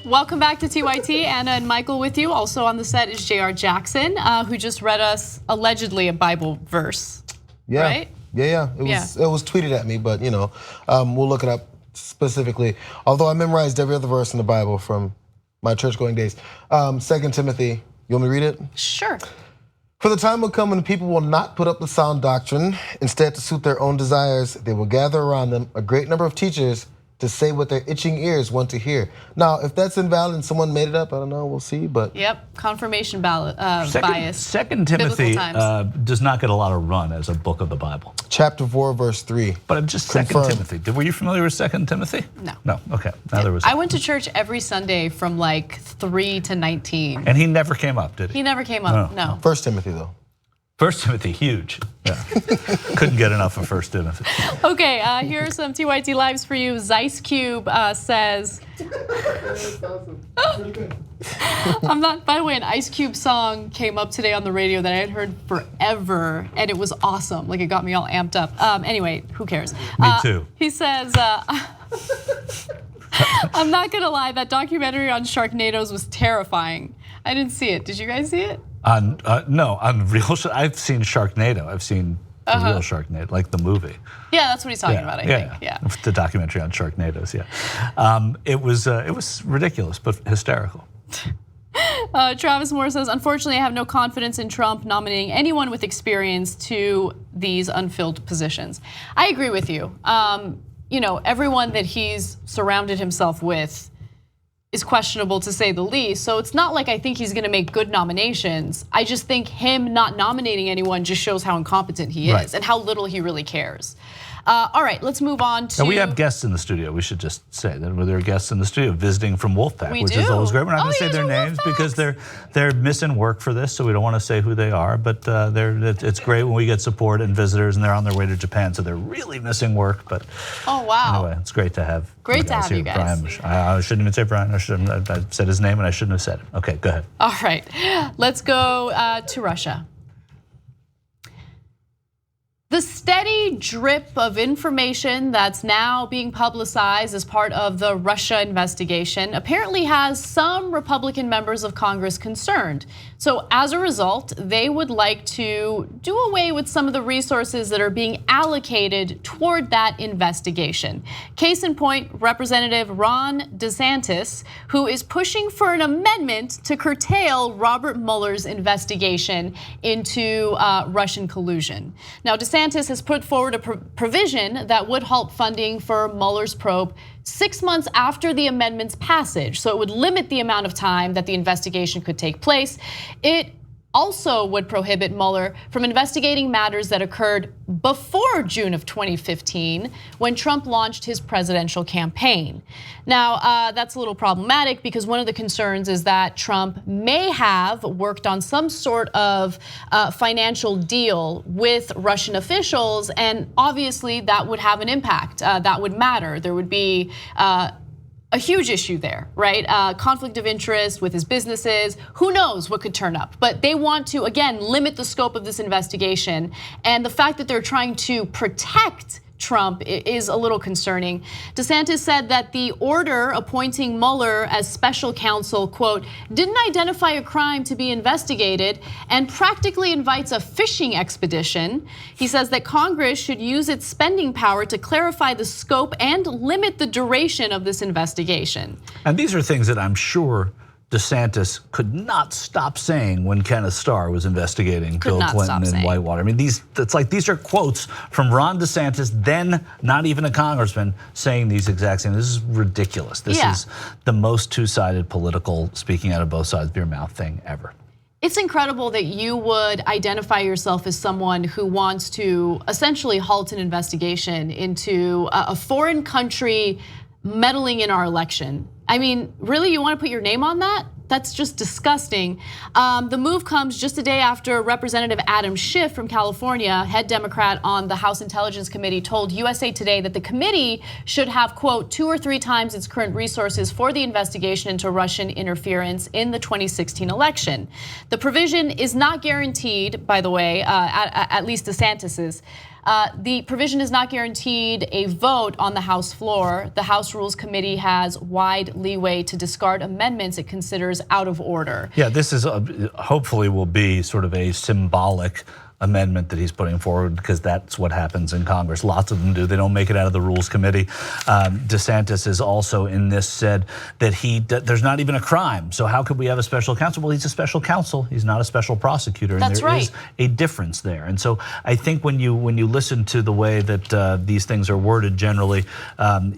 Welcome back to TYT. Anna and Michael with you. Also on the set is J.R. Jackson, who just read us allegedly a Bible verse.
Yeah.
Right?
Yeah. It was tweeted at me, but we'll look it up specifically, although I memorized every other verse in the Bible from my church-going days. 2 Timothy, you want me to read it?
Sure.
For the time will come when people will not put up with sound doctrine. Instead, to suit their own desires, they will gather around them a great number of teachers to say what their itching ears want to hear. Now, if that's invalid and someone made it up, I don't know, we'll see, but.
Yep, confirmation bias.
2 Timothy does not get a lot of run as a book of the Bible.
Chapter 4, verse 3.
But I'm just 2 Timothy. Were you familiar with 2 Timothy?
No.
No, okay, neither was
I went to church every Sunday from like 3 to 19.
And he never came up, did he?
He never came up, no.
1 Timothy though.
1 Timothy, huge. Yeah. Couldn't get enough of 1 Timothy.
Okay, here are some TYT lives for you. Zeiss Cube says, I'm not, by the way, an Ice Cube song came up today on the radio that I had heard forever, and it was awesome. Like, it got me all amped up. Anyway, who cares?
Me too.
He says, I'm not gonna lie, that documentary on Sharknadoes was terrifying. I didn't see it. Did you guys see it?
No, on real. I've seen Sharknado. I've seen the real Sharknado, like the movie.
Yeah, that's what he's talking about. I think. Yeah.
The documentary on Sharknadoes. Yeah, it was ridiculous but hysterical.
Travis Moore says, unfortunately, I have no confidence in Trump nominating anyone with experience to these unfilled positions. I agree with you. You know, everyone that he's surrounded himself with is questionable to say the least. So it's not like I think he's gonna make good nominations. I just think him not nominating anyone just shows how incompetent he is and how little he really cares. All right, let's move on to.
And we have guests in the studio. We should just say that there are guests in the studio visiting from Wolfpack,
We
which
do?
is always great. We're not going to say
you
their
guys are
names because they're missing work for this, so we don't want to say who they are. But it's great when we get support and visitors, and they're on their way to Japan, so they're really missing work. But
oh wow,
anyway, it's great to have.
Great to have
here.
you guys.
Brian, I shouldn't even say Brian. I said his name and I shouldn't have said it. Okay, go ahead.
All right, let's go to Russia. The steady drip of information that's now being publicized as part of the Russia investigation apparently has some Republican members of Congress concerned. So as a result, they would like to do away with some of the resources that are being allocated toward that investigation. Case in point, Representative Ron DeSantis, who is pushing for an amendment to curtail Robert Mueller's investigation into Russian collusion. Now, DeSantis has put forward a provision that would halt funding for Mueller's probe 6 months after the amendment's passage. So it would limit the amount of time that the investigation could take place. It also would prohibit Mueller from investigating matters that occurred before June of 2015 when Trump launched his presidential campaign. Now, that's a little problematic because one of the concerns is that Trump may have worked on some sort of financial deal with Russian officials, and obviously that would have an impact. That would matter. There would be a huge issue there, right? Conflict of interest with his businesses. Who knows what could turn up? But they want to, again, limit the scope of this investigation. And the fact that they're trying to protect Trump is a little concerning. DeSantis said that the order appointing Mueller as special counsel, quote, didn't identify a crime to be investigated and practically invites a fishing expedition. He says that Congress should use its spending power to clarify the scope and limit the duration of this investigation.
And these are things that I'm sure DeSantis could not stop saying when Kenneth Starr was investigating Bill Clinton in Whitewater. I mean, these are quotes from Ron DeSantis, then not even a congressman, saying these exact things. This is ridiculous. This is the most two-sided political speaking out of both sides of your mouth thing ever.
It's incredible that you would identify yourself as someone who wants to essentially halt an investigation into a foreign country meddling in our election. I mean, really, you want to put your name on that? That's just disgusting. The move comes just a day after Representative Adam Schiff from California, head Democrat on the House Intelligence Committee, told USA Today that the committee should have, quote, 2 or 3 times its current resources for the investigation into Russian interference in the 2016 election. The provision is not guaranteed, by the way, at least DeSantis's. The provision is not guaranteed a vote on the House floor. The House Rules Committee has wide leeway to discard amendments it considers out of order.
Yeah, this is hopefully will be sort of a symbolic amendment that he's putting forward, because that's what happens in Congress. Lots of them do. They don't make it out of the Rules Committee. DeSantis is also in this said that there's not even a crime. So how could we have a special counsel? Well, he's a special counsel. He's not a special prosecutor. And
That's
there
right.
is a difference there. And so I think when you listen to the way that these things are worded generally,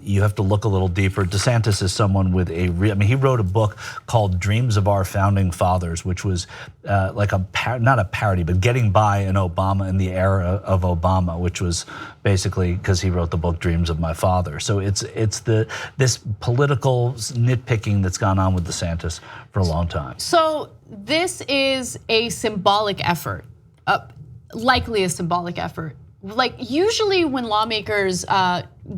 you have to look a little deeper. DeSantis is someone with he wrote a book called Dreams of Our Founding Fathers, which was like not a parody, but getting by in Obama in the era of Obama, which was basically because he wrote the book Dreams of My Father. So it's this political nitpicking that's gone on with DeSantis for a long time.
So this is a symbolic effort, likely a symbolic effort. Like usually when lawmakers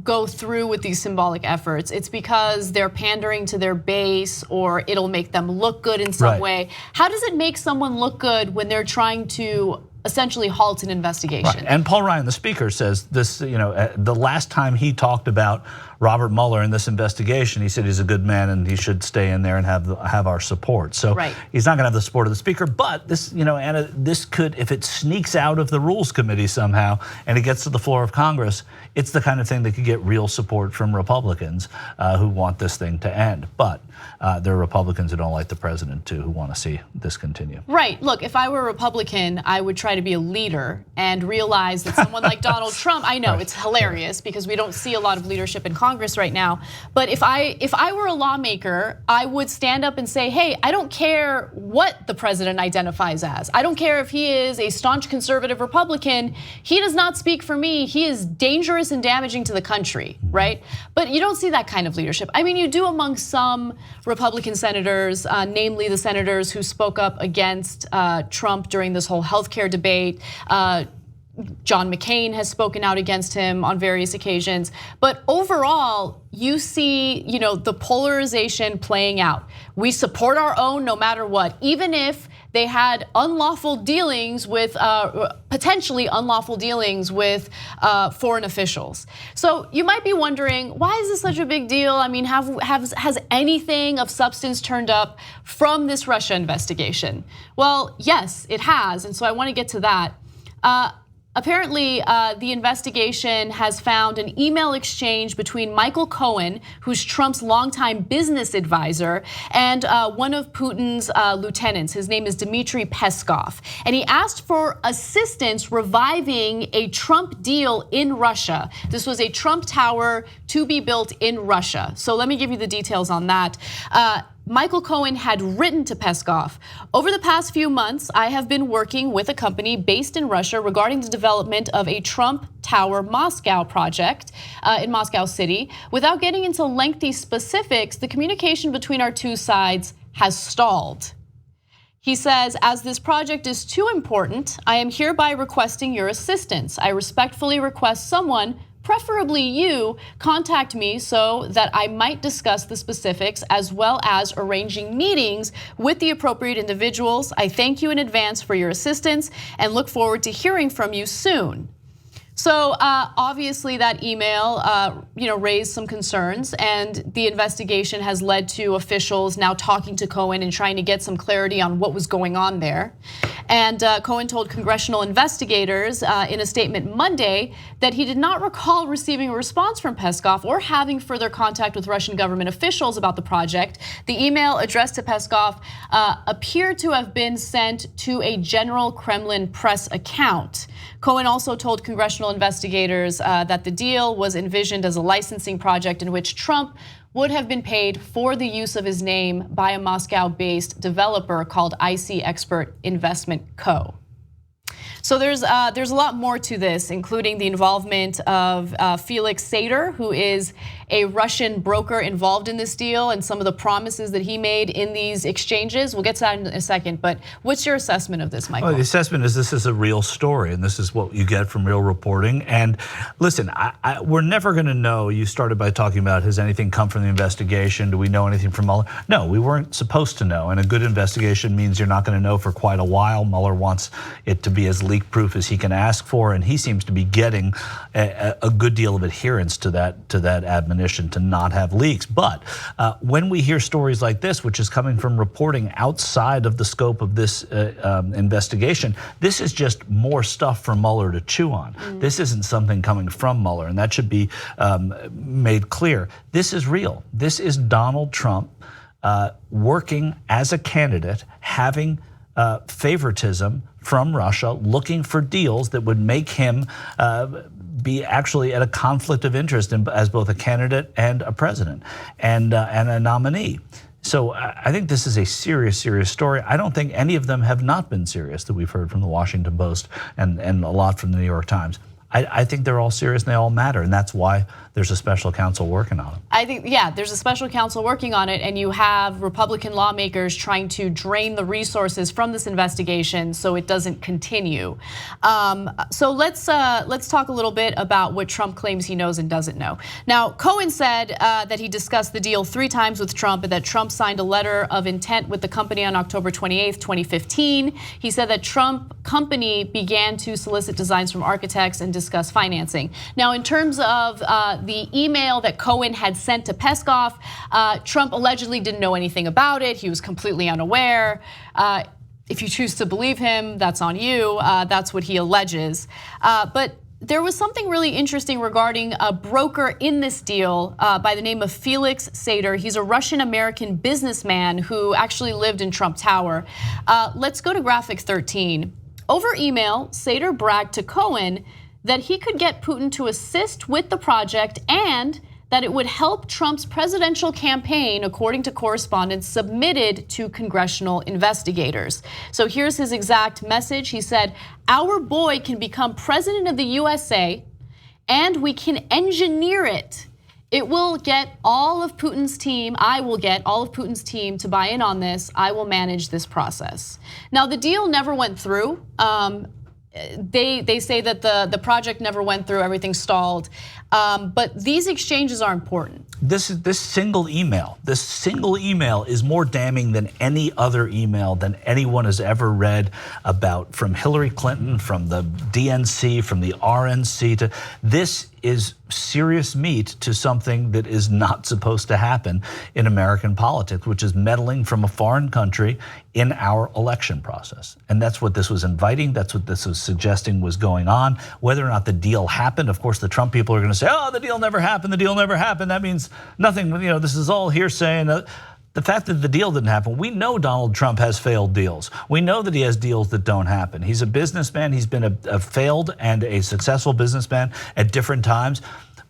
go through with these symbolic efforts, it's because they're pandering to their base or it'll make them look good in some way. How does it make someone look good when they're trying to essentially halt an investigation?
Right. And Paul Ryan, the speaker, says this, the last time he talked about Robert Mueller in this investigation, he said he's a good man and he should stay in there and have our support. So he's not going to have the support of the speaker, but this, Anna, this could, if it sneaks out of the Rules Committee somehow and it gets to the floor of Congress, it's the kind of thing that could get real support from Republicans who want this thing to end. But there are Republicans who don't like the president too, who want to see this continue.
Right. Look, if I were a Republican, I would try to be a leader and realize that someone like Donald Trump, I know it's hilarious because we don't see a lot of leadership in Congress right now. But if I were a lawmaker, I would stand up and say, hey, I don't care what the president identifies as. I don't care if he is a staunch conservative Republican. He does not speak for me. He is dangerous and damaging to the country, right? But you don't see that kind of leadership. I mean, you do among some Republican senators, namely the senators who spoke up against Trump during this whole healthcare debate. John McCain has spoken out against him on various occasions. But overall, you see, the polarization playing out. We support our own no matter what, even if they had unlawful dealings with, potentially unlawful dealings with foreign officials. So you might be wondering, why is this such a big deal? I mean, has anything of substance turned up from this Russia investigation? Well, yes, it has, and so I want to get to that. Apparently, the investigation has found an email exchange between Michael Cohen, who's Trump's longtime business advisor, and one of Putin's lieutenants. His name is Dmitry Peskov. And he asked for assistance reviving a Trump deal in Russia. This was a Trump tower to be built in Russia. So let me give you the details on that. Michael Cohen had written to Peskov, over the past few months, I have been working with a company based in Russia regarding the development of a Trump Tower Moscow project in Moscow City. Without getting into lengthy specifics, the communication between our two sides has stalled. He says, as this project is too important, I am hereby requesting your assistance. I respectfully request someone, preferably you, contact me so that I might discuss the specifics as well as arranging meetings with the appropriate individuals. I thank you in advance for your assistance and look forward to hearing from you soon. So obviously that email raised some concerns, and the investigation has led to officials now talking to Cohen and trying to get some clarity on what was going on there. And Cohen told congressional investigators in a statement Monday that he did not recall receiving a response from Peskov or having further contact with Russian government officials about the project. The email addressed to Peskov appeared to have been sent to a general Kremlin press account. Cohen also told congressional investigators that the deal was envisioned as a licensing project in which Trump would have been paid for the use of his name by a Moscow-based developer called IC Expert Investment Co. So there's a lot more to this, including the involvement of Felix Sater, who is a Russian broker involved in this deal, and some of the promises that he made in these exchanges. We'll get to that in a second, but what's your assessment of this, Michael?
Well, the assessment is this is a real story, and this is what you get from real reporting. And listen, we're never going to know. You started by talking about, has anything come from the investigation? Do we know anything from Mueller? No, we weren't supposed to know, and a good investigation means you're not going to know for quite a while. Mueller wants it to be as leak-proof as he can ask for, and he seems to be getting a good deal of adherence to that admonition. ammunition to not have leaks. But when we hear stories like this, which is coming from reporting outside of the scope of this investigation, this is just more stuff for Mueller to chew on. This isn't something coming from Mueller, and that should be made clear. This is real. This is Donald Trump working as a candidate, having favoritism from Russia, looking for deals that would make him be actually at a conflict of interest as both a candidate and a president and a nominee. So I think this is a serious, serious story. I don't think any of them have not been serious that we've heard from the Washington Post and a lot from the New York Times. I think they're all serious and they all matter, and that's why there's a special counsel working on them. I think, yeah, there's a special counsel working on it, and you have Republican lawmakers trying to drain the resources from this investigation so it doesn't continue. So let's talk a little bit about what Trump claims he knows and doesn't know. Now, Cohen said that he discussed the deal 3 times with Trump and that Trump signed a letter of intent with the company on October 28th, 2015. He said that Trump company began to solicit designs from architects and discuss financing. Now, in terms of the email that Cohen had sent to Peskov, Trump allegedly didn't know anything about it. He was completely unaware. If you choose to believe him, that's on you. That's what he alleges. But there was something really interesting regarding a broker in this deal by the name of Felix Sater. He's a Russian-American businessman who actually lived in Trump Tower. Let's go to graphic 13. Over email, Sater bragged to Cohen that he could get Putin to assist with the project and that it would help Trump's presidential campaign, according to correspondence submitted to congressional investigators. So here's his exact message. He said, "Our boy can become president of the USA and we can engineer it. It will get all of Putin's team, I will get all of Putin's team to buy in on this. I will manage this process." Now, the deal never went through. They say that the project never went through, everything stalled. But these exchanges are important. This single email is more damning than any other email that anyone has ever read about, from Hillary Clinton, from the DNC, from the RNC. This is serious meat to something that is not supposed to happen in American politics, which is meddling from a foreign country in our election process. And that's what this was inviting. That's what this was suggesting was going on. Whether or not the deal happened, of course, the Trump people are going to say, "Oh, the deal never happened. The deal never happened. That means nothing. This is all hearsay." And the fact that the deal didn't happen, we know Donald Trump has failed deals. We know that he has deals that don't happen. He's a businessman. He's been a failed and a successful businessman at different times.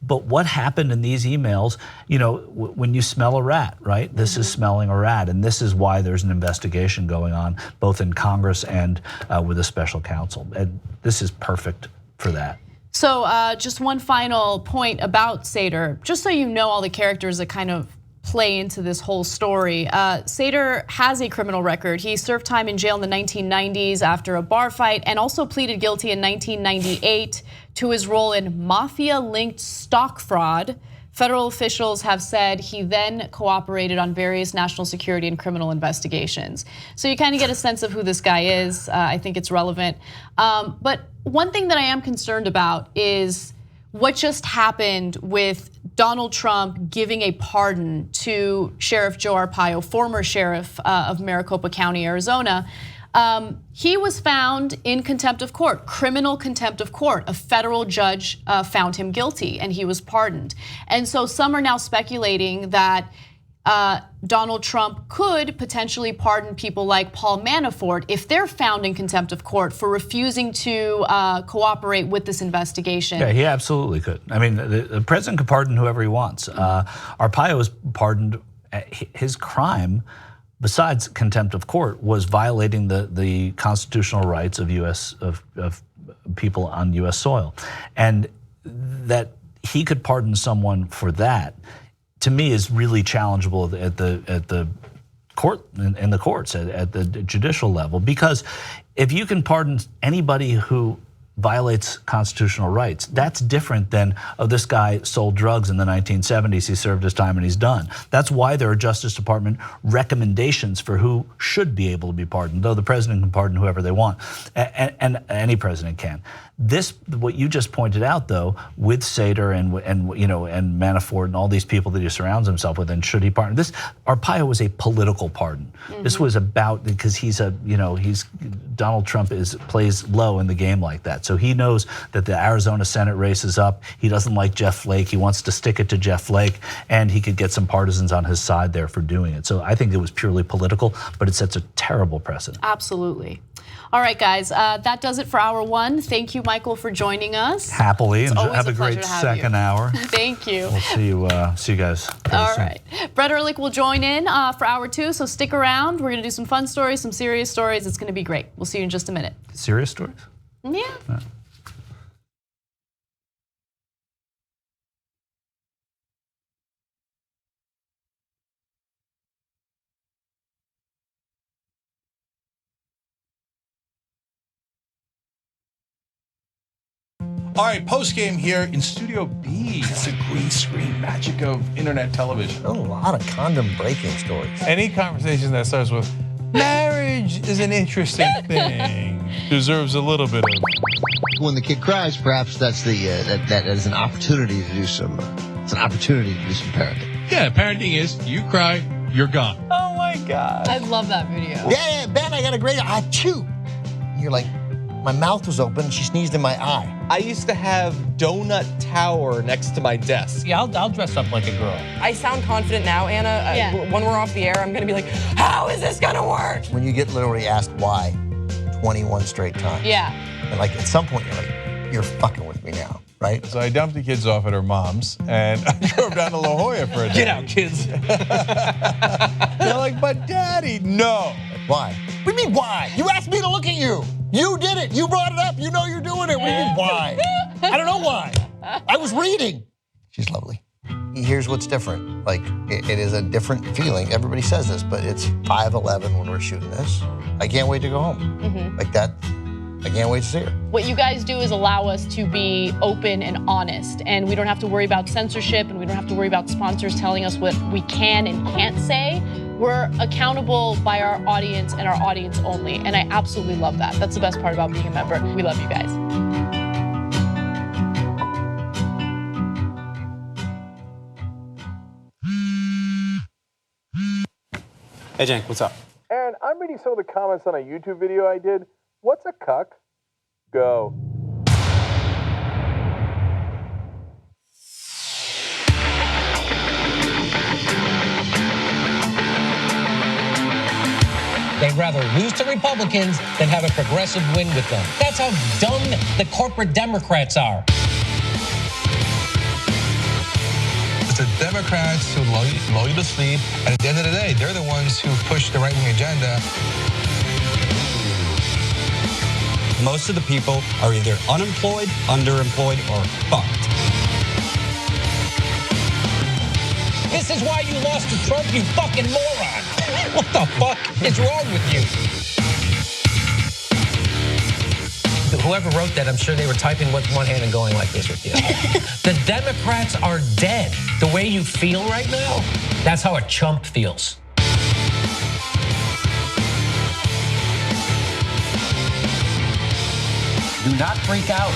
But what happened in these emails, when you smell a rat, right? This is smelling a rat, and this is why there's an investigation going on, both in Congress and with a special counsel. And this is perfect for that. So just one final point about Sater, just so you know all the characters that kind of play into this whole story. Sater has a criminal record. He served time in jail in the 1990s after a bar fight and also pleaded guilty in 1998 to his role in mafia-linked stock fraud. Federal officials have said he then cooperated on various national security and criminal investigations. So you kind of get a sense of who this guy is. I think it's relevant. But one thing that I am concerned about is what just happened with Donald Trump giving a pardon to Sheriff Joe Arpaio, former sheriff of Maricopa County, Arizona. He was found in contempt of court, criminal contempt of court. A federal judge found him guilty and he was pardoned. And so some are now speculating that Donald Trump could potentially pardon people like Paul Manafort if they're found in contempt of court for refusing to cooperate with this investigation. Yeah, he absolutely could. I mean, the president could pardon whoever he wants. Arpaio was pardoned. His crime, besides contempt of court, was violating the constitutional rights of of people on U.S. soil, and that he could pardon someone for that, to me, is really challengeable at the court, in the courts, at the judicial level. Because if you can pardon anybody who violates constitutional rights, that's different than, oh, this guy sold drugs in the 1970s, he served his time and he's done. That's why there are Justice Department recommendations for who should be able to be pardoned, though the president can pardon whoever they want, and any president can. This, what you just pointed out, though, with Sater and Manafort and all these people that he surrounds himself with, and should he pardon this? Arpaio was a political pardon. This was about, because he's Donald Trump plays low in the game like that, so he knows that the Arizona Senate race is up. He doesn't like Jeff Flake. He wants to stick it to Jeff Flake, and he could get some partisans on his side there for doing it. So I think it was purely political, but it sets a terrible precedent.
Absolutely. All right, guys, that does it for hour one. Thank you, Michael, for joining us.
Happily, and
always
have
a
a great
pleasure to have
second
you.
hour.
Thank you.
We'll see you guys.
All
soon.
right. Brett Ehrlich will join in for hour two, so stick around. We're going to do some fun stories, some serious stories. It's going to be great. We'll see you in just a minute.
Serious stories?
Yeah.
All right, post game here in Studio B. It's a green screen magic of internet television.
A lot of condom breaking stories.
Any conversation that starts with marriage is an interesting thing deserves a little bit of.
When the kid cries, perhaps that's that is an opportunity to do some. It's an opportunity to do some parenting.
Yeah, parenting is you cry, you're gone.
Oh my God.
I love that video.
Yeah, Ben, I got a great achoo. You're like, my mouth was open. She sneezed in my eye.
I used to have Donut Tower next to my desk.
Yeah, I'll dress up like a girl.
I sound confident now, Anna. Yeah. When we're off the air, I'm gonna be like, how is this gonna work?
When you get literally asked why 21 straight times.
Yeah.
And like at some point you're like, you're fucking with me now, right?
So I dumped the kids off at her mom's and I drove down to La Jolla for a day.
Get out, kids.
They're like, but daddy, no.
Why? What do you mean why? You asked me to look at you. You did it. You brought it up. You know you're doing it. What do you mean why? I don't know why. I was reading. She's lovely. Here's what's different. Like, it is a different feeling. Everybody says this, but it's 5:11 when we're shooting this. I can't wait to go home. Like that, I can't wait to see her.
What you guys do is allow us to be open and honest, and we don't have to worry about censorship, and we don't have to worry about sponsors telling us what we can and can't say. We're accountable by our audience and our audience only, and I absolutely love that. That's the best part about being a member. We love you guys.
Hey, Cenk, what's up?
Aaron, I'm reading some of the comments on a YouTube video I did. What's a cuck? Go.
They'd rather lose to Republicans than have a progressive win with them. That's how dumb the corporate Democrats are.
It's the Democrats who lull you to sleep, and at the end of the day, they're the ones who push the right-wing agenda.
Most of the people are either unemployed, underemployed, or fucked.
This is why you lost to Trump, you fucking moron. What the fuck is wrong with you? Whoever wrote that, I'm sure they were typing with one hand and going like this with you. The Democrats are dead. The way you feel right now, that's how a chump feels. Do not freak out.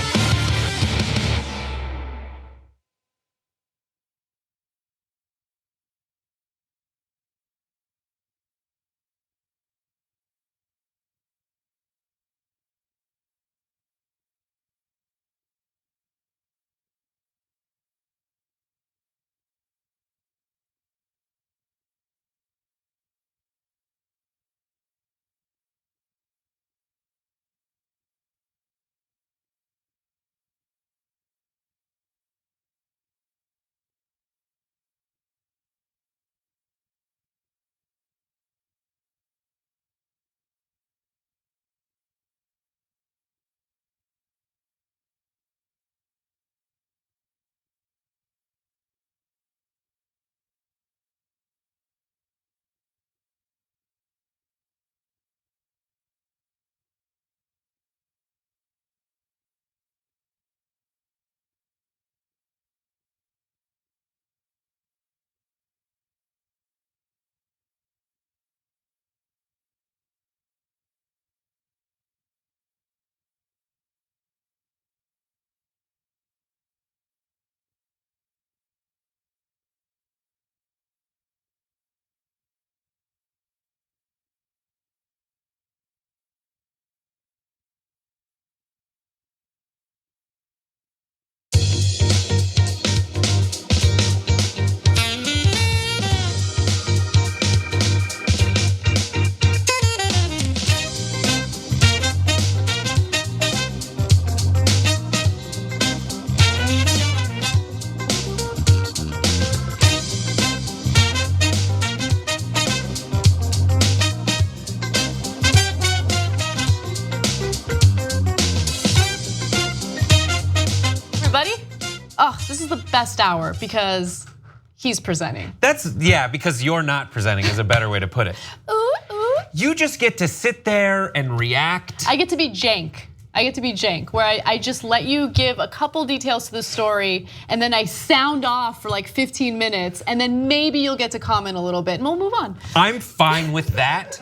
This is the best hour because he's presenting.
Yeah, because you're not presenting is a better way to put it. You just get to sit there and react.
I get to be Jank. Where I just let you give a couple details to the story and then I sound off for like 15 minutes and then maybe you'll get to comment a little bit and we'll move on.
I'm fine with that.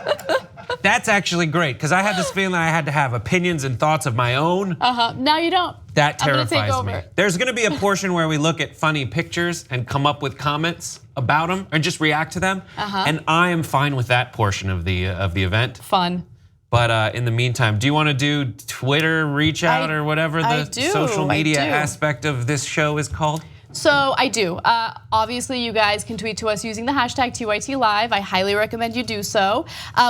That's actually great because I had this feeling I had to have opinions and thoughts of my own.
Now you don't.
That terrifies
I'm gonna take
me.
over.
There's gonna be a portion where we look at funny pictures and come up with comments about them and just react to them. And I am fine with that portion of the event.
Fun.
But in the meantime, do you want to do Twitter reach out or whatever the social media aspect of this show is called?
So I do. Obviously, you guys can tweet to us using the hashtag TYT Live. I highly recommend you do so.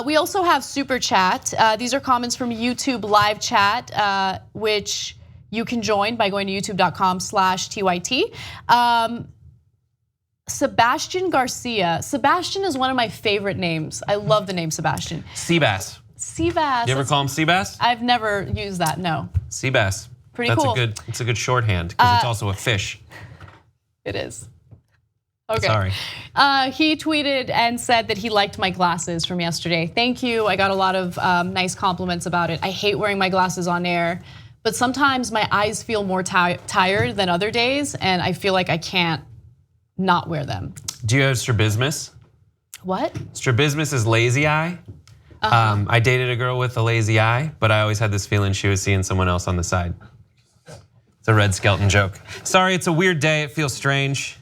We also have Super Chat. These are comments from YouTube Live Chat, which you can join by going to youtube.com/TYT. Sebastian Garcia. Sebastian is one of my favorite names. I love the name Sebastian.
Seabass.
Seabass.
You ever call him Seabass?
I've never used that, no.
Seabass.
Pretty cool.
It's a good shorthand because it's also a fish.
It is. Okay.
Sorry.
He tweeted and said that he liked my glasses from yesterday. Thank you. I got a lot of nice compliments about it. I hate wearing my glasses on air, but sometimes my eyes feel more tired than other days, and I feel like I can't not wear them.
Do you have strabismus?
What?
Strabismus is lazy eye. I dated a girl with a lazy eye, but I always had this feeling she was seeing someone else on the side. It's a Red Skelton joke. Sorry, it's a weird day. It feels strange.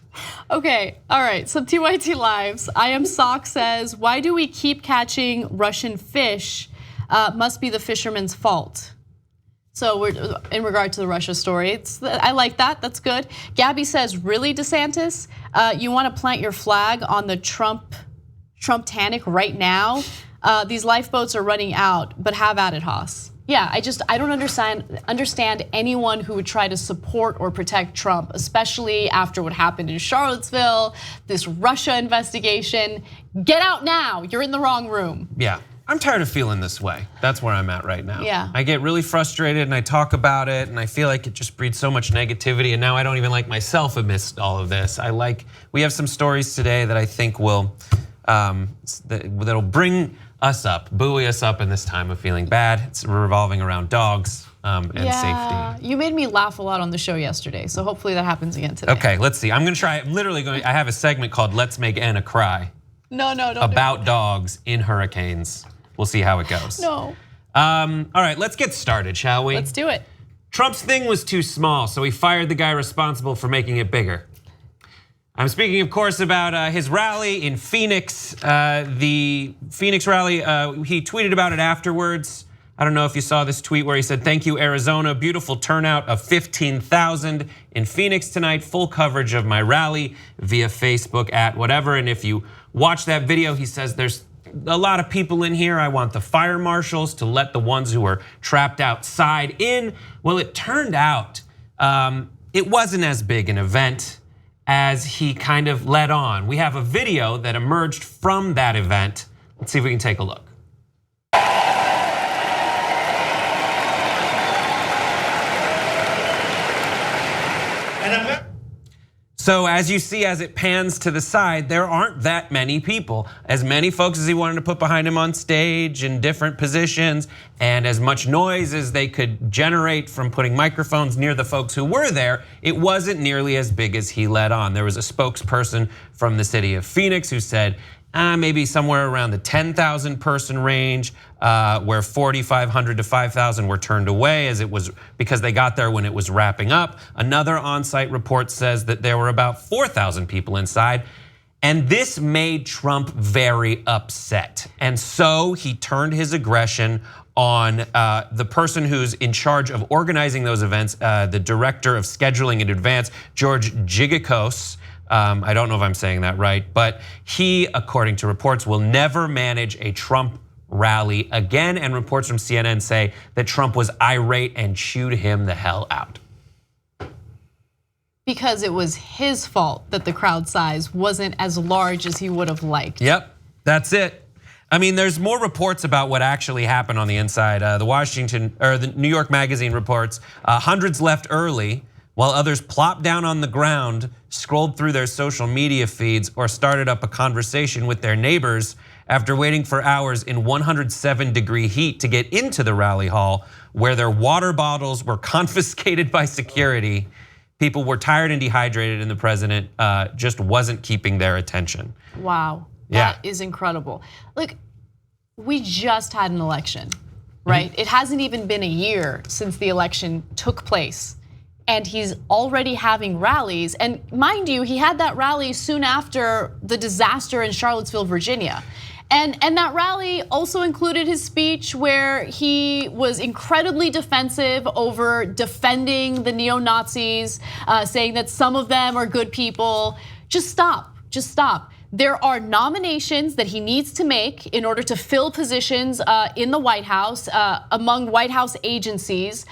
Okay, all right, some TYT Lives. I Am Sock says, why do we keep catching Russian fish? Must be the fisherman's fault. So we're in regard to the Russia story, I like that, that's good. Gabby says, really DeSantis? You wanna plant your flag on the Trump-tanic right now? These lifeboats are running out, but have at it, Haas. Yeah, I don't understand anyone who would try to support or protect Trump, especially after what happened in Charlottesville, this Russia investigation. Get out now, you're in the wrong room.
Yeah, I'm tired of feeling this way. That's where I'm at right now.
Yeah.
I get really frustrated and I talk about it and I feel like it just breeds so much negativity and now I don't even like myself amidst all of this. We have some stories today that I think will, that'll bring us up, buoy us up in this time of feeling bad. It's revolving around dogs and safety.
You made me laugh a lot on the show yesterday, so hopefully that happens again today.
Okay, let's see. I'm gonna try, I have a segment called Let's Make Anna Cry.
No, don't
about dogs in hurricanes. We'll see how it goes.
No.
All right, let's get started, shall we?
Let's do it.
Trump's thing was too small, so he fired the guy responsible for making it bigger. I'm speaking, of course, about his rally in Phoenix. The Phoenix rally, he tweeted about it afterwards. I don't know if you saw this tweet where he said, thank you, Arizona. Beautiful turnout of 15,000 in Phoenix tonight. Full coverage of my rally via Facebook at whatever. And if you watch that video, he says, there's a lot of people in here. I want the fire marshals to let the ones who are trapped outside in. Well, it turned out it wasn't as big an event as he kind of led on. We have a video that emerged from that event. Let's see if we can take a look. So as you see, as it pans to the side, there aren't that many people. As many folks as he wanted to put behind him on stage in different positions, and as much noise as they could generate from putting microphones near the folks who were there, it wasn't nearly as big as he led on. There was a spokesperson from the city of Phoenix who said, maybe somewhere around the 10,000 person range, where 4,500 to 5,000 were turned away as it was because they got there when it was wrapping up. Another on-site report says that there were about 4,000 people inside. And this made Trump very upset. And so he turned his aggression on the person who's in charge of organizing those events, the director of scheduling in advance, George Gigakos. I don't know if I'm saying that right, but he, according to reports, will never manage a Trump rally again. And reports from CNN say that Trump was irate and chewed him the hell out.
Because it was his fault that the crowd size wasn't as large as he would have liked.
Yep, that's it. I mean, there's more reports about what actually happened on the inside. The New York Magazine reports hundreds left early, while others plopped down on the ground, scrolled through their social media feeds, or started up a conversation with their neighbors after waiting for hours in 107-degree heat to get into the rally hall, where their water bottles were confiscated by security. People were tired and dehydrated, and the president just wasn't keeping their attention.
Wow,
Yeah.
that is incredible. Look, we just had an election, right? It hasn't even been a year since the election took place, and he's already having rallies. And mind you, he had that rally soon after the disaster in Charlottesville, Virginia. And that rally also included his speech where he was incredibly defensive over defending the neo-Nazis, saying that some of them are good people. Just stop, just stop. There are nominations that he needs to make in order to fill positions in the White House, among White House agencies.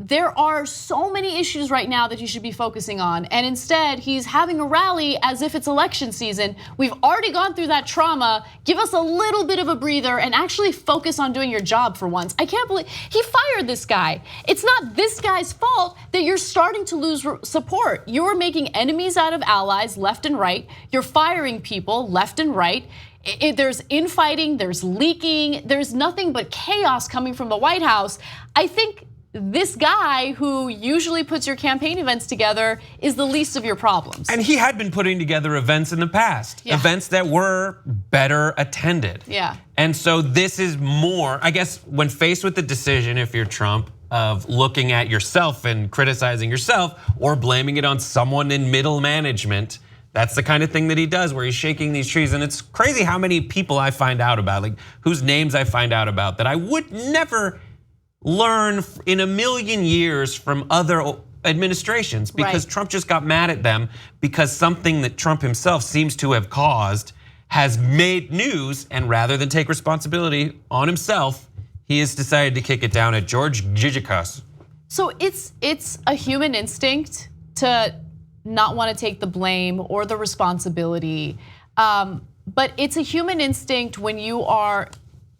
There are so many issues right now that he should be focusing on, and instead he's having a rally as if it's election season. We've already gone through that trauma. Give us a little bit of a breather and actually focus on doing your job for once. I can't believe he fired this guy. It's not this guy's fault that you're starting to lose support. You're making enemies out of allies left and right. You're firing people left and right. There's infighting, there's leaking, there's nothing but chaos coming from the White House. I think this guy who usually puts your campaign events together is the least of your problems.
And he had been putting together events in the past, events that were better attended.
Yeah.
And so this is more, I guess, when faced with the decision, if you're Trump, of looking at yourself and criticizing yourself or blaming it on someone in middle management, that's the kind of thing that he does where he's shaking these trees. And it's crazy how many people I find out about, like whose names I find out about that I would never learn in a million years from other administrations, because Trump just got mad at them because something that Trump himself seems to have caused has made news, and rather than take responsibility on himself, he has decided to kick it down at George Gigikas.
So it's a human instinct to not want to take the blame or the responsibility, but it's a human instinct when you are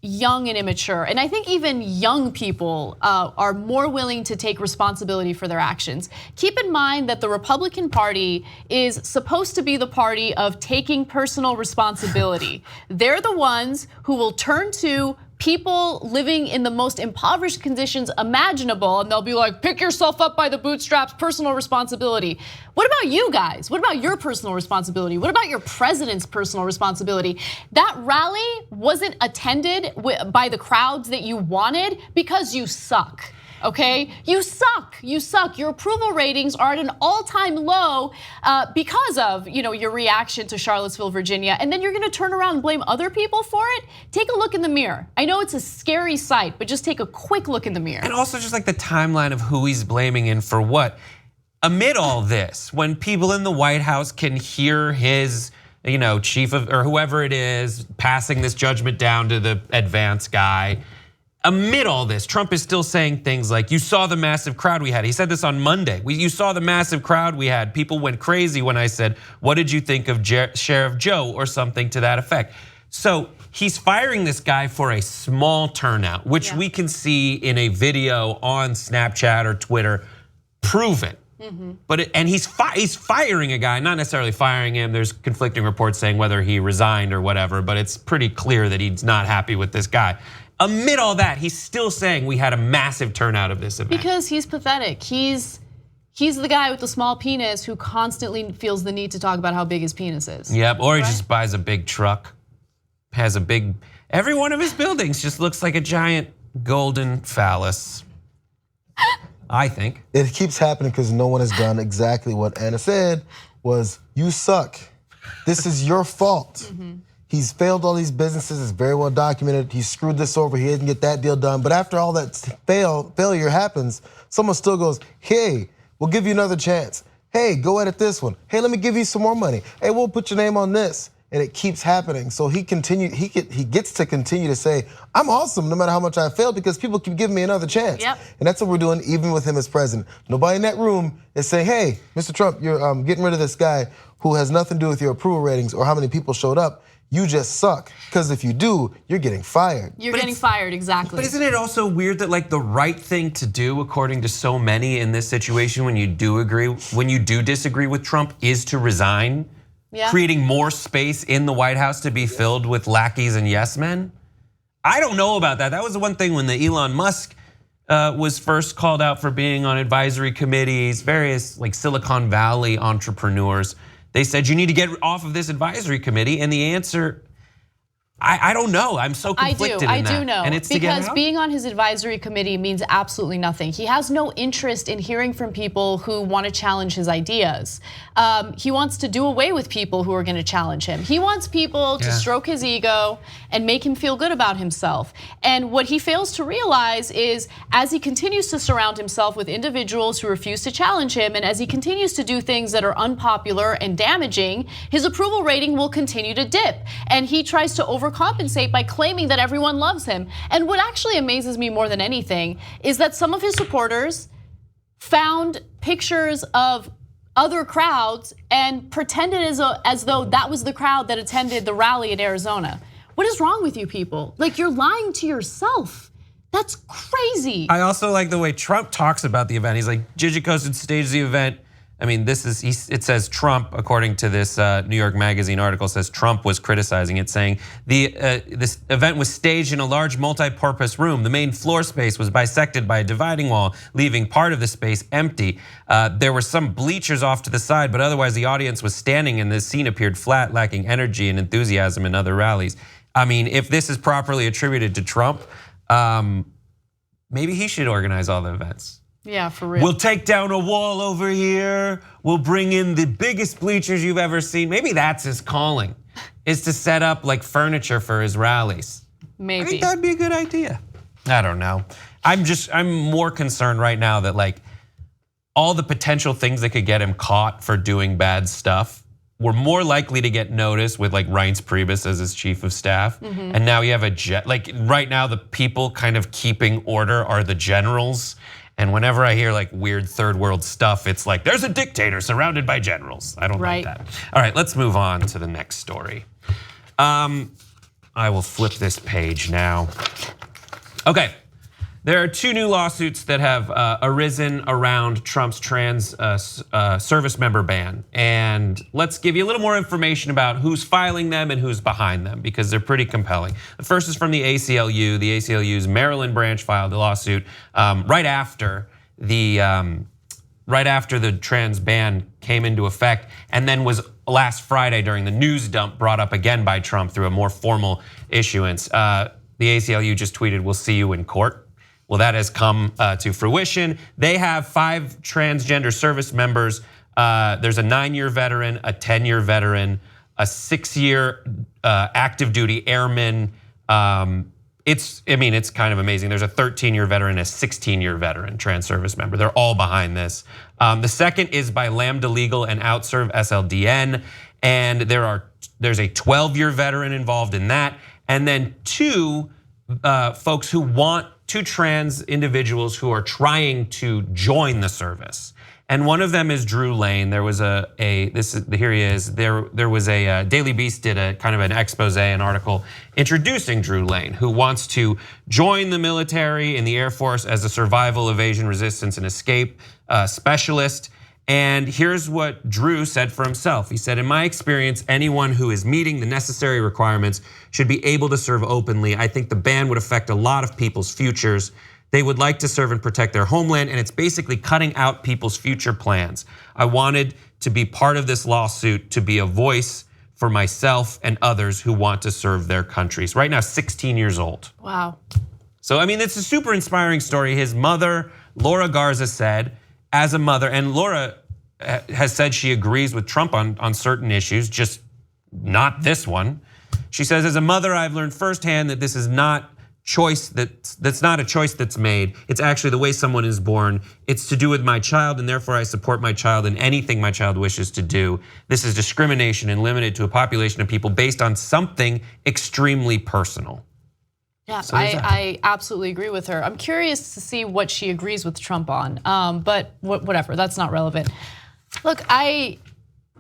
young and immature. And I think even young people are more willing to take responsibility for their actions. Keep in mind that the Republican Party is supposed to be the party of taking personal responsibility. They're the ones who will turn to people living in the most impoverished conditions imaginable, and they'll be like, pick yourself up by the bootstraps, personal responsibility. What about you guys? What about your personal responsibility? What about your president's personal responsibility? That rally wasn't attended by the crowds that you wanted because you suck. Okay, you suck. You suck. Your approval ratings are at an all-time low because of your reaction to Charlottesville, Virginia, and then you're going to turn around and blame other people for it. Take a look in the mirror. I know it's a scary sight, but just take a quick look in the mirror.
And also just like the timeline of who he's blaming and for what. Amid all this, when people in the White House can hear his chief of or whoever it is passing this judgment down to the advanced guy. Amid all this, Trump is still saying things like, you saw the massive crowd we had. He said this on Monday. You saw the massive crowd we had. People went crazy when I said, what did you think of Sheriff Joe, or something to that effect. So he's firing this guy for a small turnout, which we can see in a video on Snapchat or Twitter, prove it. But he's firing a guy, not necessarily firing him. There's conflicting reports saying whether he resigned or whatever, but it's pretty clear that he's not happy with this guy. Amid all that, he's still saying we had a massive turnout of this event.
Because he's pathetic. He's the guy with the small penis who constantly feels the need to talk about how big his penis is.
Yep, or he just buys a big truck, every one of his buildings just looks like a giant golden phallus. I think.
It keeps happening because no one has done exactly what Anna said was, you suck. This is your fault. He's failed all these businesses, it's very well documented. He screwed this over, he didn't get that deal done. But after all that failure happens, someone still goes, hey, we'll give you another chance. Hey, go edit this one. Hey, let me give you some more money. Hey, we'll put your name on this. And it keeps happening. So he gets to continue to say, I'm awesome no matter how much I failed, because people keep giving me another chance. And that's what we're doing even with him as president. Nobody in that room is saying, hey, Mr. Trump, you're getting rid of this guy who has nothing to do with your approval ratings or how many people showed up. you just suck. Because if you do, you're getting fired.
You're getting fired, exactly.
But isn't it also weird that like the right thing to do, according to so many in this situation, when you do disagree with Trump, is to resign, creating more space in the White House to be filled with lackeys and yes men? I don't know about that. That was the one thing when the Elon Musk was first called out for being on advisory committees, various like Silicon Valley entrepreneurs. They said you need to get off of this advisory committee, and the answer, I don't know. I'm so conflicted in that.
I do know.
And it's
because being on his advisory committee means absolutely nothing. He has no interest in hearing from people who want to challenge his ideas. He wants to do away with people who are going to challenge him. He wants people to stroke his ego and make him feel good about himself. And what he fails to realize is, as he continues to surround himself with individuals who refuse to challenge him, and as he continues to do things that are unpopular and damaging, his approval rating will continue to dip. And he tries to overcompensate by claiming that everyone loves him. And what actually amazes me more than anything is that some of his supporters found pictures of other crowds and pretended as though that was the crowd that attended the rally in Arizona. What is wrong with you people? Like, you're lying to yourself. That's crazy.
I also like the way Trump talks about the event. He's like, Gigi Costa staged the event. I mean, it says Trump, according to this New York Magazine article, says Trump was criticizing it, saying this event was staged in a large multi-purpose room. The main floor space was bisected by a dividing wall, leaving part of the space empty. There were some bleachers off to the side, but otherwise the audience was standing and the scene appeared flat, lacking energy and enthusiasm in other rallies. I mean, if this is properly attributed to Trump, maybe he should organize all the events.
Yeah, for real.
We'll take down a wall over here. We'll bring in the biggest bleachers you've ever seen. Maybe that's his calling, is to set up like furniture for his rallies.
Maybe.
I think that'd be a good idea. I don't know. I'm more concerned right now that like all the potential things that could get him caught for doing bad stuff were more likely to get noticed with like Reince Priebus as his chief of staff. And now you have like right now the people kind of keeping order are the generals. And whenever I hear like weird third world stuff, it's like there's a dictator surrounded by generals. I don't like that. All right, let's move on to the next story. I will flip this page now. Okay, there are two new lawsuits that have arisen around Trump's trans service member ban. And let's give you a little more information about who's filing them and who's behind them, because they're pretty compelling. The first is from the ACLU. The ACLU's Maryland branch filed a lawsuit right after the trans ban came into effect, and then was last Friday during the news dump brought up again by Trump through a more formal issuance. The ACLU just tweeted, "We'll see you in court." Well, that has come to fruition. They have 5 transgender service members. There's a 9-year veteran, a 10-year veteran, a 6-year active duty airman. It's kind of amazing. There's a 13-year veteran, a 16-year veteran trans service member. They're all behind this. The second is by Lambda Legal and Outserve SLDN, and there's a 12-year veteran involved in that, and then 2 folks who want 2 trans individuals who are trying to join the service. And one of them is Drew Lane. There was here he is. There was a Daily Beast did a kind of an expose, an article introducing Drew Lane, who wants to join the military in the Air Force as a survival, evasion, resistance, and escape specialist. And here's what Drew said for himself. He said, "In my experience, anyone who is meeting the necessary requirements should be able to serve openly. I think the ban would affect a lot of people's futures. They would like to serve and protect their homeland, and it's basically cutting out people's future plans. I wanted to be part of this lawsuit, to be a voice for myself and others who want to serve their countries." Right now, 16 years old.
Wow.
So, I mean, it's a super inspiring story. His mother, Laura Garza, said, as a mother, and Laura has said she agrees with Trump on certain issues, just not this one. She says, "As a mother, I've learned firsthand that this is not that's not a choice that's made. It's actually the way someone is born. It's to do with my child, and therefore I support my child in anything my child wishes to do. This is discrimination and limited to a population of people based on something extremely personal."
Yeah, I absolutely agree with her. I'm curious to see what she agrees with Trump on, but whatever, that's not relevant. Look,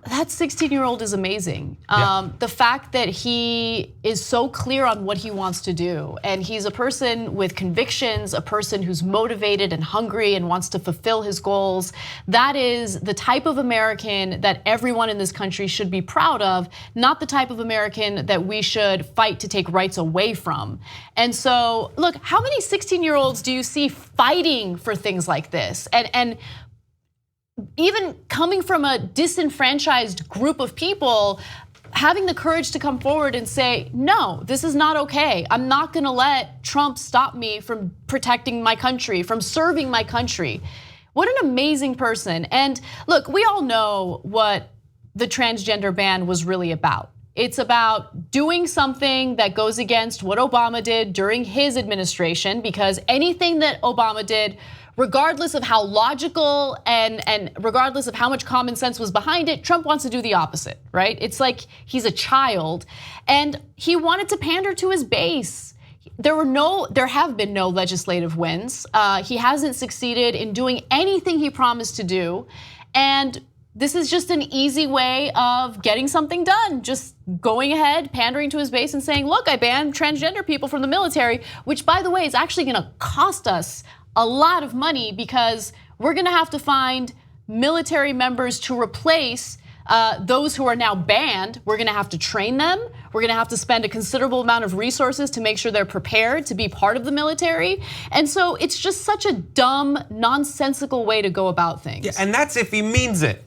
that 16-year-old is amazing.
Yeah.
The fact that he is so clear on what he wants to do, and he's a person with convictions, a person who's motivated and hungry and wants to fulfill his goals. That is the type of American that everyone in this country should be proud of, not the type of American that we should fight to take rights away from. And so, look, how many 16-year-olds do you see fighting for things like this? And even coming from a disenfranchised group of people, having the courage to come forward and say, no, this is not okay. I'm not gonna let Trump stop me from protecting my country, from serving my country. What an amazing person. And look, we all know what the transgender ban was really about. It's about doing something that goes against what Obama did during his administration, because anything that Obama did, regardless of how logical and regardless of how much common sense was behind it, Trump wants to do the opposite, right? It's like he's a child, and he wanted to pander to his base. There have been no legislative wins. He hasn't succeeded in doing anything he promised to do, and this is just an easy way of getting something done. Just going ahead, pandering to his base and saying, look, I banned transgender people from the military, which, by the way, is actually gonna cost us a lot of money, because we're gonna have to find military members to replace those who are now banned. We're gonna have to train them. We're gonna have to spend a considerable amount of resources to make sure they're prepared to be part of the military. And so it's just such a dumb, nonsensical way to go about things.
Yeah, and that's if he means it.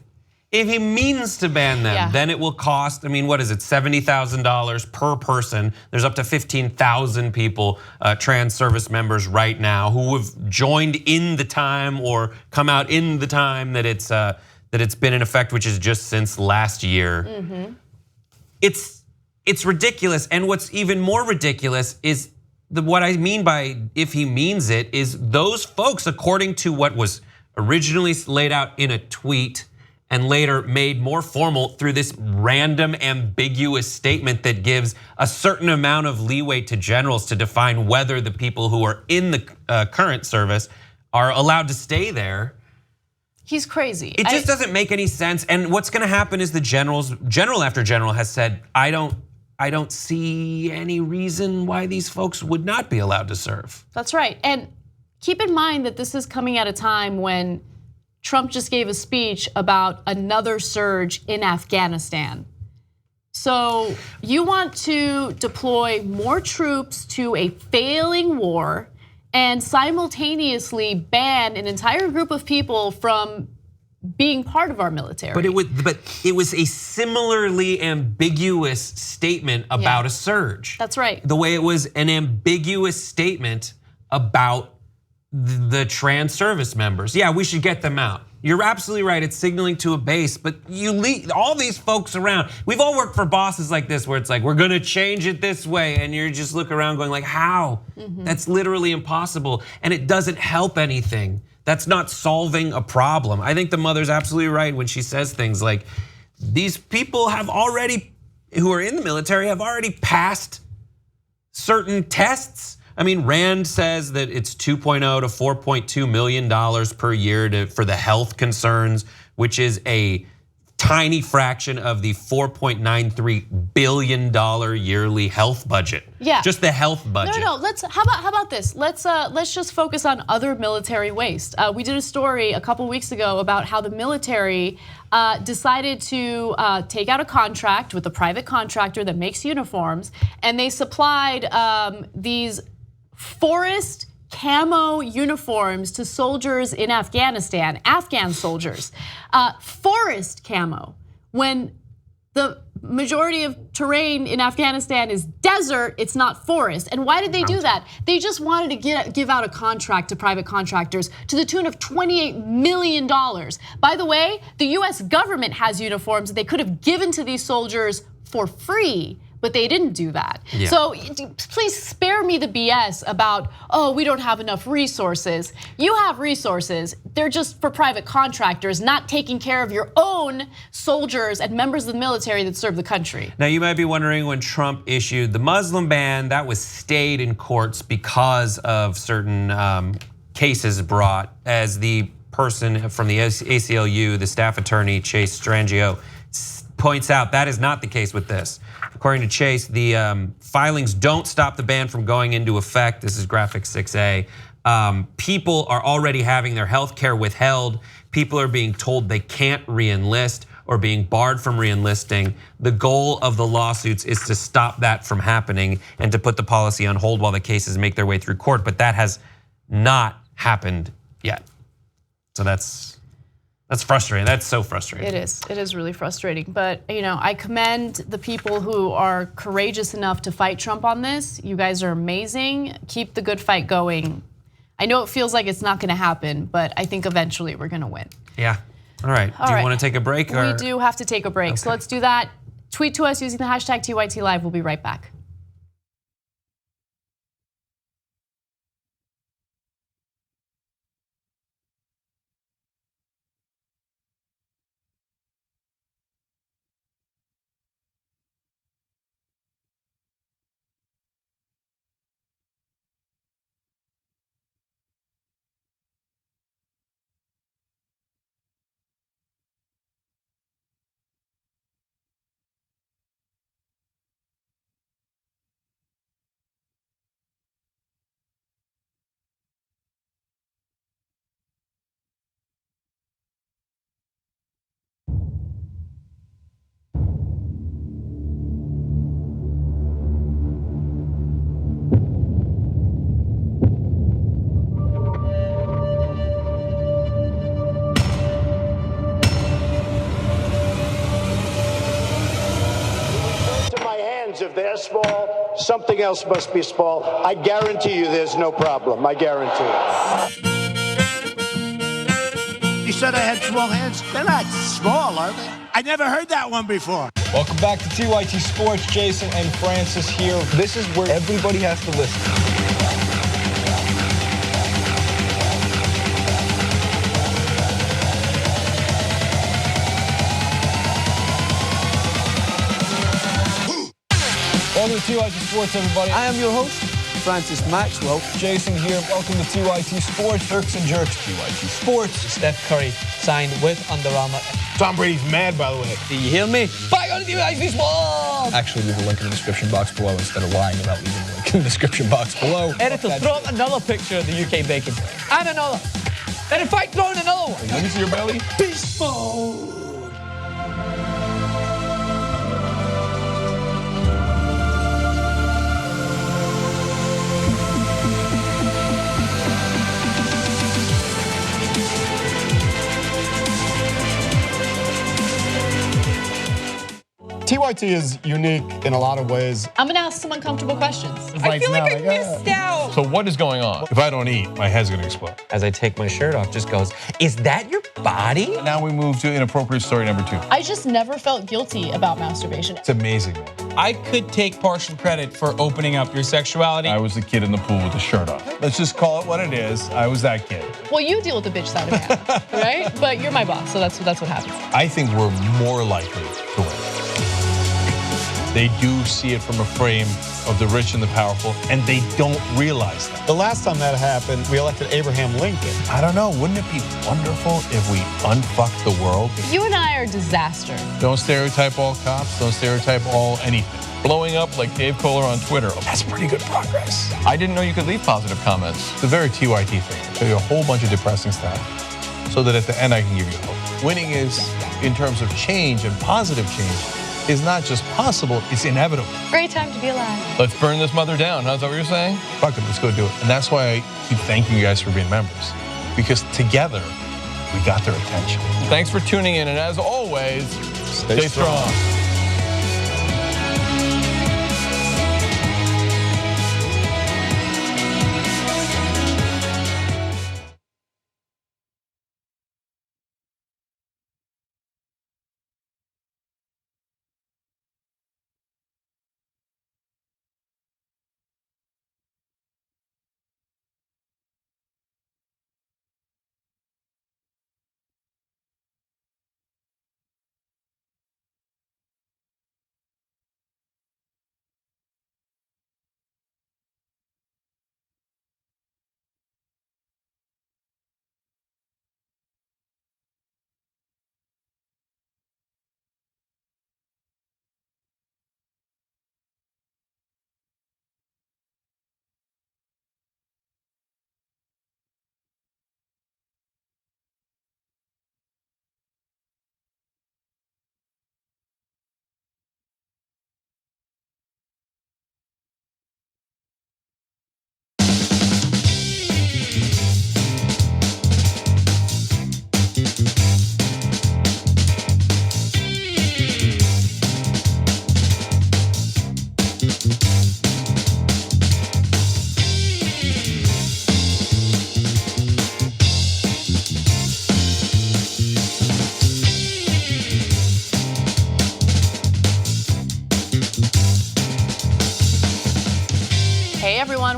If he means to ban them, then it will cost, I mean, what is it, $70,000 per person. There's up to 15,000 people, trans service members right now, who have joined in the time or come out in the time that it's been in effect, which is just since last year. It's ridiculous, and what's even more ridiculous is what I mean by if he means it is those folks, according to what was originally laid out in a tweet and later made more formal through this random ambiguous statement that gives a certain amount of leeway to generals to define whether the people who are in the current service are allowed to stay there.
He's crazy.
It just doesn't make any sense. And what's gonna happen is the general after general has said, I don't see any reason why these folks would not be allowed to serve.
That's right. And keep in mind that this is coming at a time when Trump just gave a speech about another surge in Afghanistan. So you want to deploy more troops to a failing war and simultaneously ban an entire group of people from being part of our military.
But it was a similarly ambiguous statement about a surge.
That's right.
The way it was an ambiguous statement about the trans service members. Yeah, we should get them out. You're absolutely right, it's signaling to a base, but you leave all these folks around. We've all worked for bosses like this where it's like, we're gonna change it this way, and you're just looking around going like, how? That's literally impossible, and it doesn't help anything. That's not solving a problem. I think the mother's absolutely right when she says things like, these people have already, who are in the military, have already passed certain tests. I mean, Rand says that it's $2.0 to $4.2 million per year for the health concerns, which is a tiny fraction of the $4.93 billion yearly health budget.
Yeah,
just the health budget.
No. How about this? Let's just focus on other military waste. We did a story a couple weeks ago about how the military decided to take out a contract with a private contractor that makes uniforms, and they supplied these forest camo uniforms to soldiers in Afghanistan, Afghan soldiers. Forest camo, when the majority of terrain in Afghanistan is desert, it's not forest. And why did they do that? They just wanted to give out a contract to private contractors to the tune of $28 million. By the way, the US government has uniforms that they could have given to these soldiers for free, but they didn't do that.
Yeah.
So please spare me the BS about, oh, we don't have enough resources. You have resources, they're just for private contractors, not taking care of your own soldiers and members of the military that serve the country.
Now you might be wondering, when Trump issued the Muslim ban, that was stayed in courts because of certain cases brought, as the person from the ACLU, the staff attorney, Chase Strangio, points out that is not the case with this. According to Chase, the filings don't stop the ban from going into effect. This is graphic 6A. People are already having their health care withheld. People are being told they can't re-enlist or being barred from re-enlisting. The goal of the lawsuits is to stop that from happening and to put the policy on hold while the cases make their way through court, but that has not happened yet. So that's frustrating. That's so frustrating.
It is really frustrating. But I commend the people who are courageous enough to fight Trump on this. You guys are amazing. Keep the good fight going. I know it feels like it's not gonna happen, but I think eventually we're gonna win.
Yeah. All right. Do you want to take a break?
We do have to take a break. So let's do that. Tweet to us using the hashtag TYT Live. We'll be right back.
If they're small, something else must be small. I guarantee you there's no problem. I guarantee it.
You said I had small hands? They're not small, are they? I never heard that one before.
Welcome back to TYT Sports. Jason and Francis here. This is where everybody has to listen. Welcome to TYT Sports, everybody. I am your host, Francis Maxwell. Jason here. Welcome to TYT Sports. Turks and Jerks. TYT Sports. Steph Curry signed with Under Armour.
Tom Brady's mad, by the way.
Do you hear me? Back on TYT Sports. Actually, leave a link in the description box below instead of lying about leaving a link in the description box below. Editor, throw up another picture of the UK bacon. And another. And in fact, throw in another one.
Let me see your belly.
Beast mode.
TYT is unique in a lot of ways.
I'm gonna ask some uncomfortable questions.
I feel like I missed out.
So what is going on? If I don't eat, my head's gonna explode.
As I take my shirt off, just goes, is that your body?
Now we move to inappropriate story number 2.
I just never felt guilty about masturbation.
It's amazing.
I could take partial credit for opening up your sexuality.
I was the kid in the pool with the shirt on. Let's just call it what it is. I was that kid.
Well, you deal with the bitch side of me, right? But you're my boss, so that's what happens.
I think we're more likely to win. They do see it from a frame of the rich and the powerful, and they don't realize that.
The last time that happened, we elected Abraham Lincoln.
I don't know, wouldn't it be wonderful if we unfucked the world?
You and I are a disaster.
Don't stereotype all cops, don't stereotype all anything. Blowing up like Dave Kohler on Twitter, that's pretty good progress.
I didn't know you could leave positive comments.
It's a very TYT thing. I tell you a whole bunch of depressing stuff so that at the end I can give you hope. Winning is, in terms of change and positive change, is not just possible, it's inevitable.
Great time to be alive.
Let's burn this mother down. How's that what you're saying?
Fuck it, let's go do it. And that's why I keep thanking you guys for being members. Because together, we got their attention.
Thanks for tuning in, and as always, stay strong.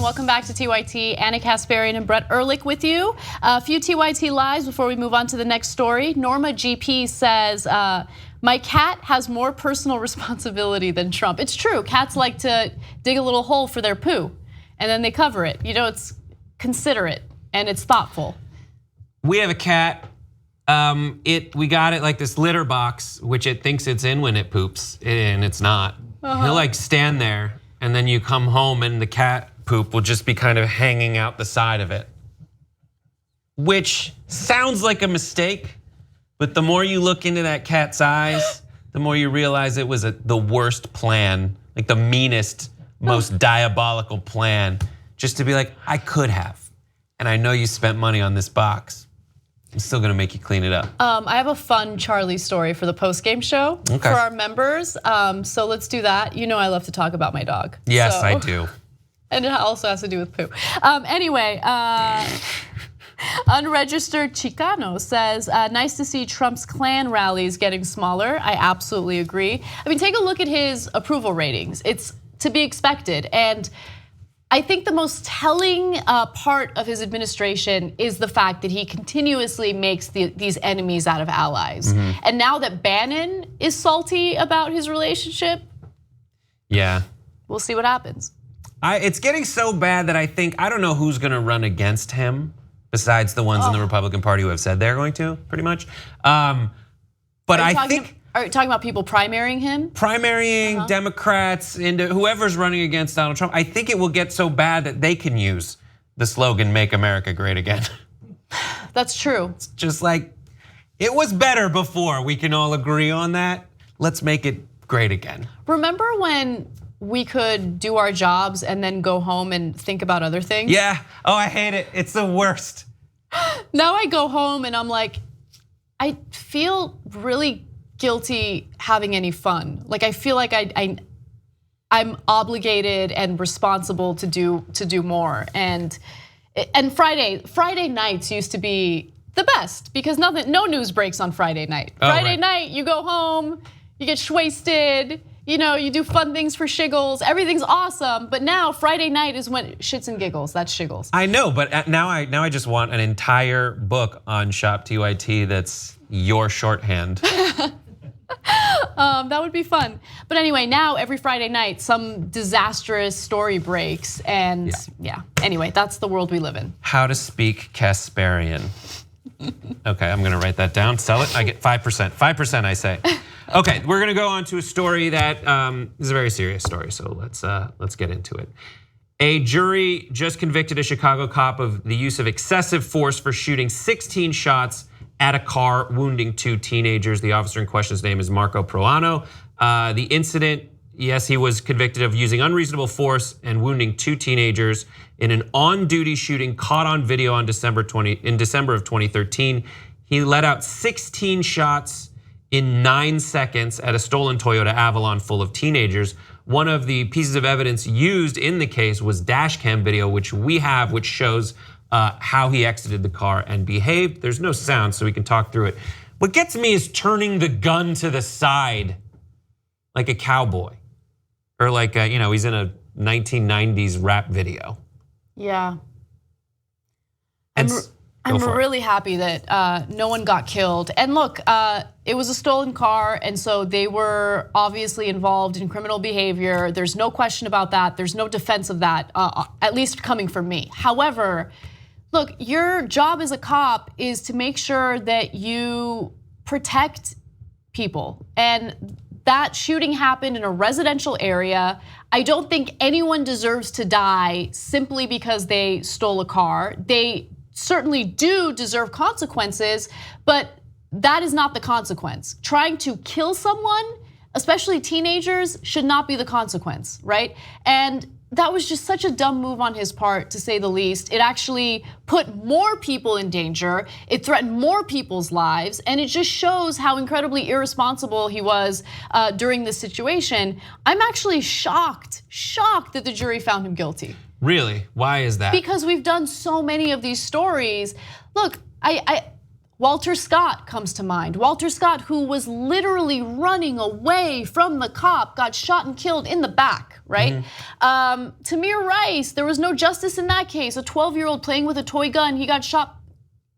welcome back to TYT. Anna Kasparian and Brett Ehrlich with you. A few TYT lives before we move on to the next story. Norma GP says, my cat has more personal responsibility than Trump. It's true, cats like to dig a little hole for their poo and then they cover it. You know, it's considerate and it's thoughtful.
We have a cat. We got it like this litter box, which it thinks it's in when it poops, and it's not. He'll like stand there, and then you come home, and the cat poop will just be kind of hanging out the side of it, which sounds like a mistake, but the more you look into that cat's eyes, the more you realize it was the worst plan, like the meanest, most diabolical plan, just to be like, I could have, and I know you spent money on this box. I'm still gonna make you clean it up.
I have a fun Charlie story for the post-game show for our members. So let's do that. You know I love to talk about my dog.
Yes, I do.
And it also has to do with poo. Anyway, Unregistered Chicano says, nice to see Trump's Klan rallies getting smaller. I absolutely agree. I mean, take a look at his approval ratings. It's to be expected. And I think the most telling part of his administration is the fact that he continuously makes these enemies out of allies. And now that Bannon is salty about his relationship,
yeah,
we'll see what happens.
It's getting so bad that I don't know who's gonna run against him besides the ones in the Republican Party who have said they're going to, pretty much. But I think.
Are you talking about people primarying him?
Primarying Democrats and whoever's running against Donald Trump. I think it will get so bad that they can use the slogan, make America great again.
That's true.
It's just like, it was better before. We can all agree on that. Let's make it great again.
Remember when we could do our jobs and then go home and think about other things?
Yeah, I hate it. It's the worst.
Now I go home and I'm like, I feel really guilty having any fun. Like I feel like I'm obligated and responsible to do more. And Friday nights used to be the best because no news breaks on Friday night. Friday night you go home, you get wasted, you know, you do fun things for shiggles. Everything's awesome, but now Friday night is when shits and giggles. That's shiggles.
I know, but now I just want an entire book on Shop TYT that's your shorthand.
That would be fun. But anyway, now every Friday night, some disastrous story breaks. And yeah, anyway, that's the world we live in.
How to speak Kasparian. Okay, I'm gonna write that down, sell it, I get 5%. 5% I say. Okay, we're gonna go on to a story that is a very serious story, so let's get into it. A jury just convicted a Chicago cop of the use of excessive force for shooting 16 shots at a car, wounding 2 teenagers. The officer in question's name is Marco Proano. The incident, yes, he was convicted of using unreasonable force and wounding 2 teenagers in an on-duty shooting caught on video in December of 2013. He let out 16 shots in 9 seconds at a stolen Toyota Avalon full of teenagers. One of the pieces of evidence used in the case was dash cam video, which we have, which shows how he exited the car and behaved. There's no sound, so we can talk through it. What gets me is turning the gun to the side like a cowboy, or like he's in a 1990s rap video.
Yeah. I'm really happy that no one got killed. And look, it was a stolen car, and so they were obviously involved in criminal behavior. There's no question about that. There's no defense of that, at least coming from me. However, look, your job as a cop is to make sure that you protect people. And that shooting happened in a residential area. I don't think anyone deserves to die simply because they stole a car. They certainly do deserve consequences, but that is not the consequence. Trying to kill someone, especially teenagers, should not be the consequence, right? And that was just such a dumb move on his part, to say the least. It actually put more people in danger. It threatened more people's lives, and it just shows how incredibly irresponsible he was during this situation. I'm actually shocked that the jury found him guilty.
Really? Why is that?
Because we've done so many of these stories. Look, Walter Scott comes to mind. Walter Scott, who was literally running away from the cop, got shot and killed in the back, right? Tamir Rice, there was no justice in that case. A 12-year-old playing with a toy gun, he got shot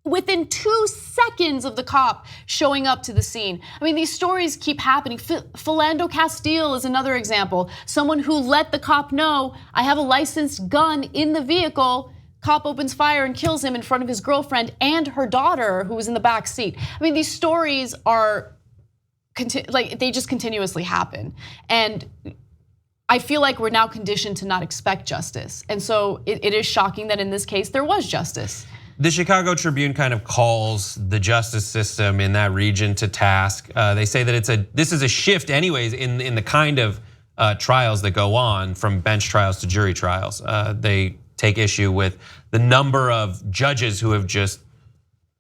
within 2 seconds of the cop showing up to the scene. I mean, these stories keep happening. Philando Castile is another example. Someone who let the cop know, I have a licensed gun in the vehicle. Cop opens fire and kills him in front of his girlfriend and her daughter who was in the back seat. I mean, these stories are, like, they just continuously happen. And I feel like we're now conditioned to not expect justice. And so it is shocking that in this case there was justice.
The Chicago Tribune kind of calls the justice system in that region to task. They say that this is a shift anyways in the kind of trials that go on from bench trials to jury trials. They take issue with the number of judges who have just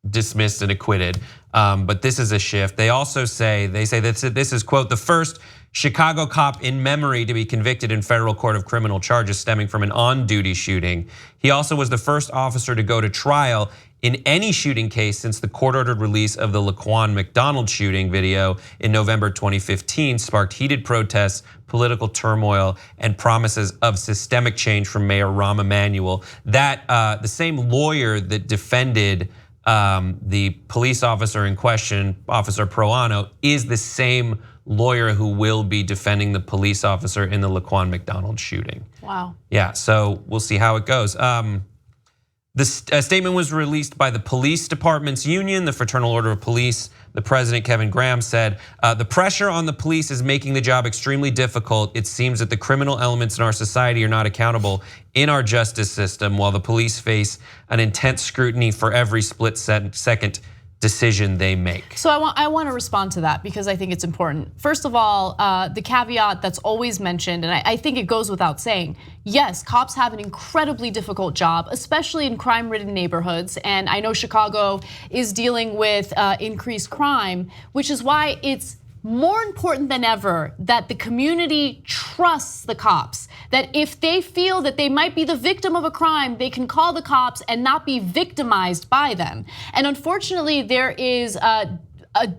dismissed and acquitted, but this is a shift. They also say, that this is, quote, the first Chicago cop in memory to be convicted in federal court of criminal charges stemming from an on-duty shooting. He also was the first officer to go to trial in any shooting case since the court-ordered release of the Laquan McDonald shooting video in November 2015 sparked heated protests, political turmoil, and promises of systemic change from Mayor Rahm Emanuel. That the same lawyer that defended the police officer in question, Officer Proano, is the same lawyer who will be defending the police officer in the Laquan McDonald shooting.
Wow.
Yeah, so we'll see how it goes. The statement was released by the police department's union, the Fraternal Order of Police. The president, Kevin Graham, said, the pressure on the police is making the job extremely difficult. It seems that the criminal elements in our society are not accountable in our justice system, while the police face an intense scrutiny for every split-second decision they make.
So I want to respond to that because I think it's important. First of all, the caveat that's always mentioned, and I think it goes without saying, yes, cops have an incredibly difficult job, especially in crime-ridden neighborhoods. And I know Chicago is dealing with increased crime, which is why it's more important than ever that the community trusts the cops, that if they feel that they might be the victim of a crime, they can call the cops and not be victimized by them. And unfortunately, there is a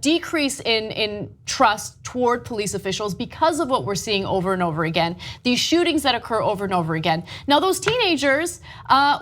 decrease in trust toward police officials because of what we're seeing over and over again. These shootings that occur over and over again. Now, those teenagers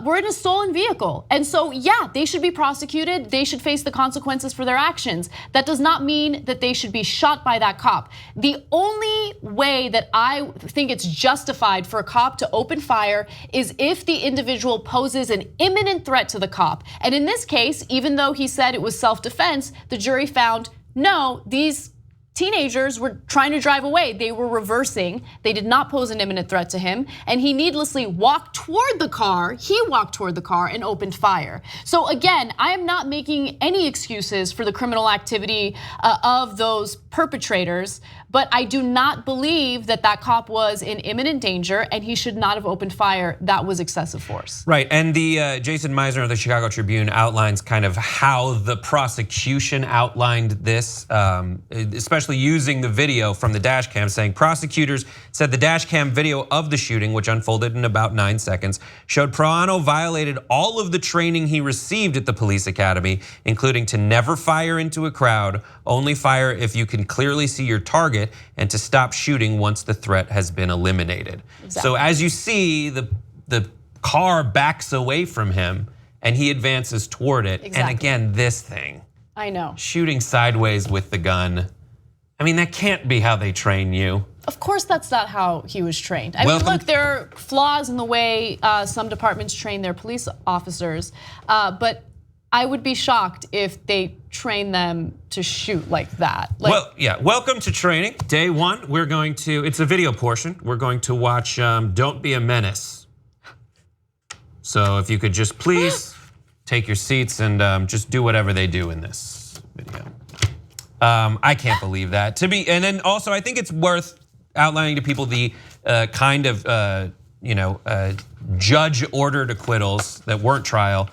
were in a stolen vehicle. And so, yeah, they should be prosecuted. They should face the consequences for their actions. That does not mean that they should be shot by that cop. The only way that I think it's justified for a cop to open fire is if the individual poses an imminent threat to the cop. And in this case, even though he said it was self-defense, the jury found no, these teenagers were trying to drive away. They were reversing. They did not pose an imminent threat to him. And he needlessly walked toward the car. He walked toward the car and opened fire. So again, I am not making any excuses for the criminal activity of those perpetrators. But I do not believe that that cop was in imminent danger and he should not have opened fire. That was excessive force.
Right, and the Jason Meisner of the Chicago Tribune outlines kind of how the prosecution outlined this, especially using the video from the dash cam, saying prosecutors said the dash cam video of the shooting, which unfolded in about 9 seconds, showed Proano violated all of the training he received at the police academy, including to never fire into a crowd, only fire if you can clearly see your target, and to stop shooting once the threat has been eliminated. Exactly. So as you see, the car backs away from him and he advances toward it. Exactly. And again, this thing.
I know.
Shooting sideways with the gun. I mean, that can't be how they train you.
Of course that's not how he was trained. I mean, look, there are flaws in the way some departments train their police officers, but I would be shocked if they train them to shoot like that.
Well, yeah, welcome to training. Day one, it's a video portion. We're going to watch Don't Be a Menace. So if you could just please take your seats and just do whatever they do in this video. I can't believe that. And then also I think it's worth outlining to people the kind of judge ordered acquittals that weren't trial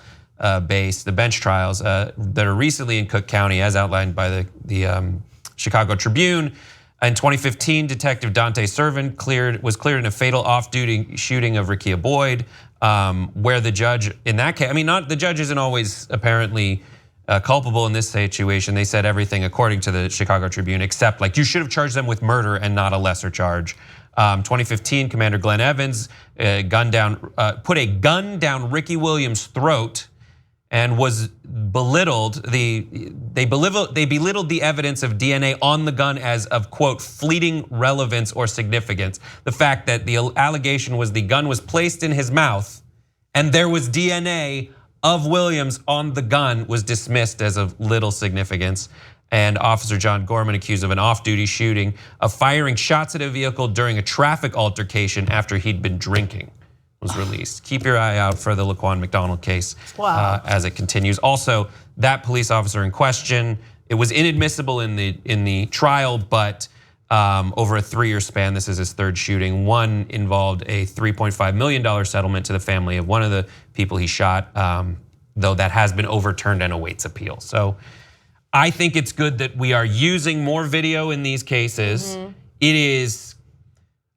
based, the bench trials that are recently in Cook County, as outlined by the Chicago Tribune. In 2015, Detective Dante Servin was cleared in a fatal off-duty shooting of Rekia Boyd, where the judge in that case, the judge isn't always apparently culpable in this situation. They said everything according to the Chicago Tribune, except like you should have charged them with murder and not a lesser charge. 2015, Commander Glenn Evans put a gun down Ricky Williams' throat and was belittled. They belittled the evidence of DNA on the gun as of, quote, fleeting relevance or significance. The fact that the allegation was the gun was placed in his mouth and there was DNA of Williams on the gun was dismissed as of little significance. And Officer John Gorman, accused of an off-duty shooting of firing shots at a vehicle during a traffic altercation after he'd been drinking, was released. Keep your eye out for the Laquan McDonald case as it continues. Also, that police officer in question, it was inadmissible in the trial, but over a 3-year span, this is his third shooting. One involved a $3.5 million settlement to the family of one of the people he shot, though that has been overturned and awaits appeal. So I think it's good that we are using more video in these cases.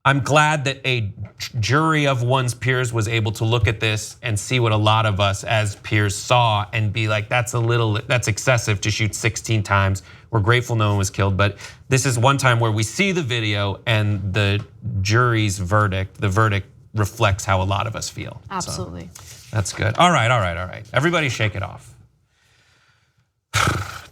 I'm glad that a jury of one's peers was able to look at this and see what a lot of us as peers saw and be like, that's excessive to shoot 16 times. We're grateful no one was killed, but this is one time where we see the video and the jury's verdict, the verdict reflects how a lot of us feel.
Absolutely.
So that's good. All right. Everybody shake it off.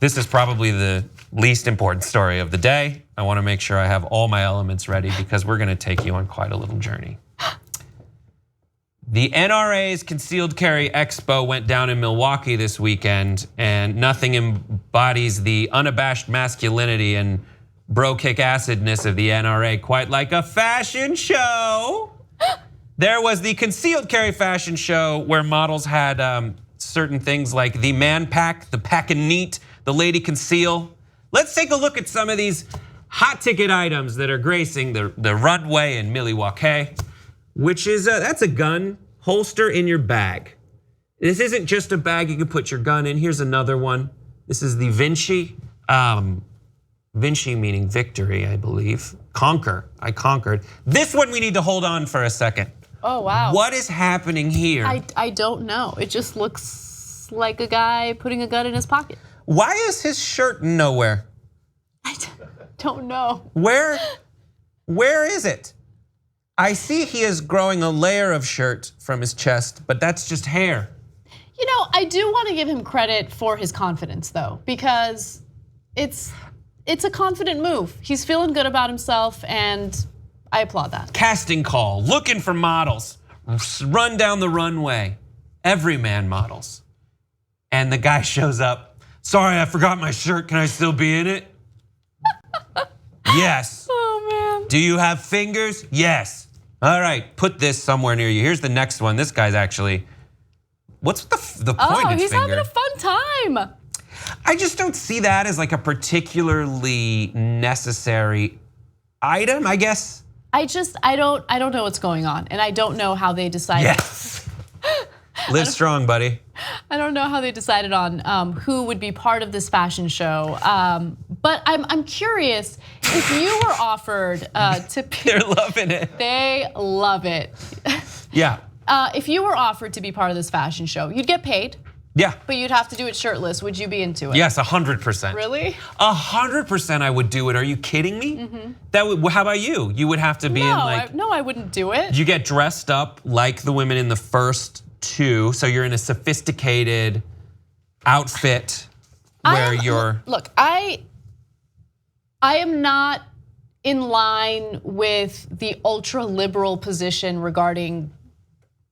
This is probably the least important story of the day. I want to make sure I have all my elements ready because we're going to take you on quite a little journey. The NRA's Concealed Carry Expo went down in Milwaukee this weekend, and nothing embodies the unabashed masculinity and bro kick acidness of the NRA quite like a fashion show. There was the Concealed Carry fashion show where models had certain things like the man pack, the pack and neat, the lady conceal. Let's take a look at some of these hot ticket items that are gracing the runway in Milwaukee, which is that's a gun holster in your bag. This isn't just a bag you can put your gun in. Here's another one. This is the Vinci. Vinci meaning victory, I believe. Conquer, I conquered. This one we need to hold on for a second.
Oh, wow.
What is happening here?
I don't know. It just looks like a guy putting a gun in his pocket.
Why is his shirt nowhere?
I don't know.
Where is it? I see he is growing a layer of shirt from his chest, but that's just hair.
You know, I do want to give him credit for his confidence though, because it's a confident move. He's feeling good about himself and I applaud that.
Casting call, looking for models, run down the runway, everyman models. And the guy shows up, sorry, I forgot my shirt, can I still be in it? Yes.
Oh man.
Do you have fingers? Yes. All right, put this somewhere near you. Here's the next one. This guy's actually, what's the pointed finger?
Oh, he's having a fun time.
I just don't see that as like a particularly necessary item, I guess.
I don't know what's going on, and I don't know how they decided.
Yes. Live strong, buddy.
I don't know how they decided on who would be part of this fashion show, but I'm curious if you were offered to.
They're loving it.
They love it.
Yeah.
If you were offered to be part of this fashion show, you'd get paid.
Yeah.
But you'd have to do it shirtless. Would you be into it?
Yes, 100%.
Really?
100% I would do it. Are you kidding me?
Mm-hmm.
How about you? You would have to be in like.
No, I wouldn't do it.
You get dressed up like the women in the first two, so you're in a sophisticated outfit where you're.
Look, I am not in line with the ultra liberal position regarding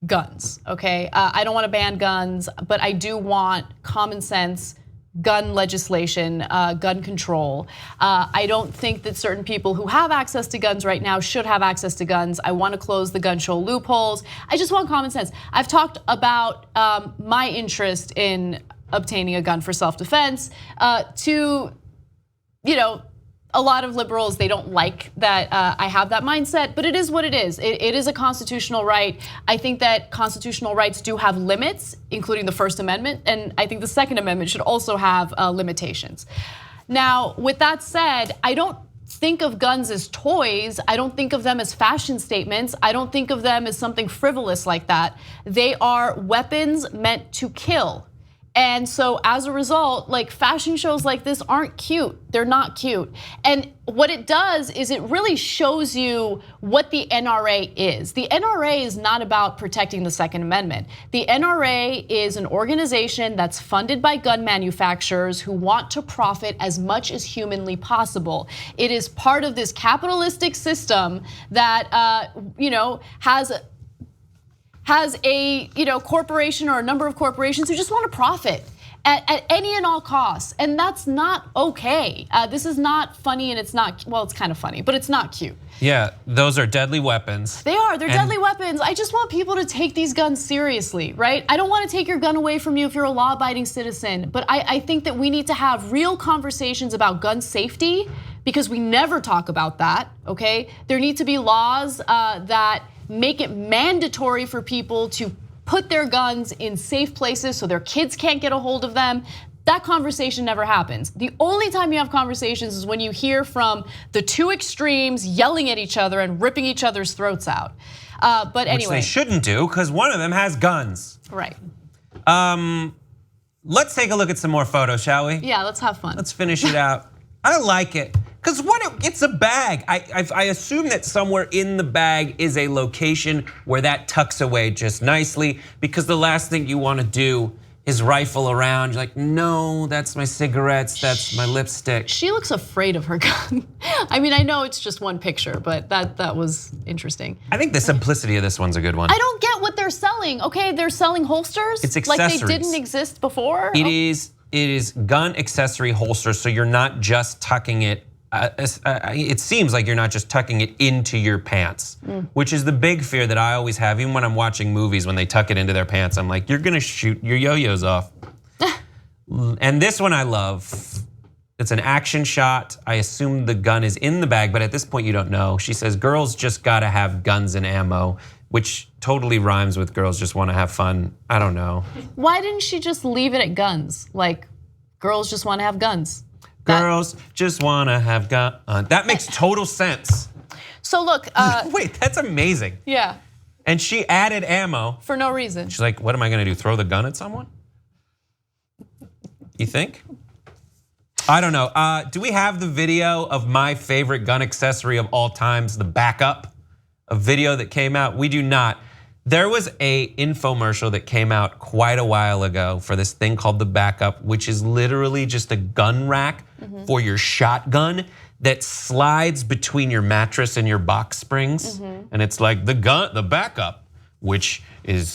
guns, okay? I don't want to ban guns, but I do want common sense gun legislation, gun control. I don't think that certain people who have access to guns right now should have access to guns. I want to close the gun show loopholes. I just want common sense. I've talked about my interest in obtaining a gun for self-defense to, you know, a lot of liberals, they don't like that I have that mindset, but it is what it is. It is a constitutional right. I think that constitutional rights do have limits, including the First Amendment, and I think the Second Amendment should also have limitations. Now, with that said, I don't think of guns as toys. I don't think of them as fashion statements. I don't think of them as something frivolous like that. They are weapons meant to kill. And so as a result, like fashion shows like this aren't cute. They're not cute. And what it does is it really shows you what the NRA is. The NRA is not about protecting the Second Amendment. The NRA is an organization that's funded by gun manufacturers who want to profit as much as humanly possible. It is part of this capitalistic system that has a corporation or a number of corporations who just want to profit at any and all costs, and that's not okay. This is not funny, and it's not, well, it's kind of funny, but it's not cute.
Yeah, those are deadly weapons.
They are, they're deadly weapons. I just want people to take these guns seriously, right? I don't want to take your gun away from you if you're a law-abiding citizen, but I think that we need to have real conversations about gun safety, because we never talk about that, okay? There need to be laws that make it mandatory for people to put their guns in safe places so their kids can't get a hold of them. That conversation never happens. The only time you have conversations is when you hear from the two extremes yelling at each other and ripping each other's throats out. But anyway.
Which they shouldn't do, because one of them has guns.
Right.
Let's take a look at some more photos, shall we?
Yeah, let's have fun.
Let's finish it out. I like it. Because it's a bag. I assume that somewhere in the bag is a location where that tucks away just nicely, because the last thing you want to do is rifle around. You're like, no, that's my cigarettes, that's my lipstick.
She looks afraid of her gun. I mean, I know it's just one picture, but that was interesting.
I think the simplicity of this one's a good one.
I don't get what they're selling. Okay, they're selling holsters?
It's accessories.
Like they didn't exist before?
It is gun accessory holsters, so you're not just tucking it. It seems like you're not just tucking it into your pants, which is the big fear that I always have, even when I'm watching movies, when they tuck it into their pants, I'm like, you're gonna shoot your yo-yos off. And this one I love. It's an action shot. I assume the gun is in the bag, but at this point you don't know. She says, girls just gotta have guns and ammo, which totally rhymes with girls just wanna have fun. I don't know.
Why didn't she just leave it at guns? Like, girls just wanna have guns.
Girls just wanna have guns. That makes total sense.
So look.
Wait, that's amazing.
Yeah.
And she added ammo.
For no reason.
She's like, what am I gonna do, throw the gun at someone? You think? I don't know. Do we have the video of my favorite gun accessory of all times, the backup? A video that came out? We do not. There was a infomercial that came out quite a while ago for this thing called the backup, which is literally just a gun rack for your shotgun that slides between your mattress and your box springs. And it's like the backup, which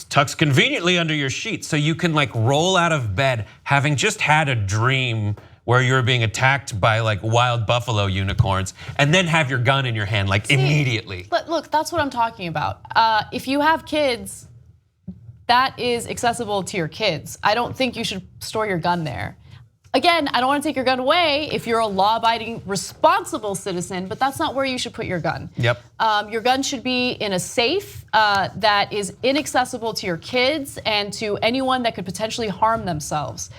tucks conveniently under your sheet. So you can like roll out of bed having just had a dream where you're being attacked by like wild buffalo unicorns, and then have your gun in your hand like immediately.
But look, that's what I'm talking about. If you have kids, that is accessible to your kids. I don't think you should store your gun there. Again, I don't want to take your gun away if you're a law-abiding, responsible citizen, but that's not where you should put your gun.
Yep.
Your gun should be in a safe that is inaccessible to your kids and to anyone that could potentially harm themselves.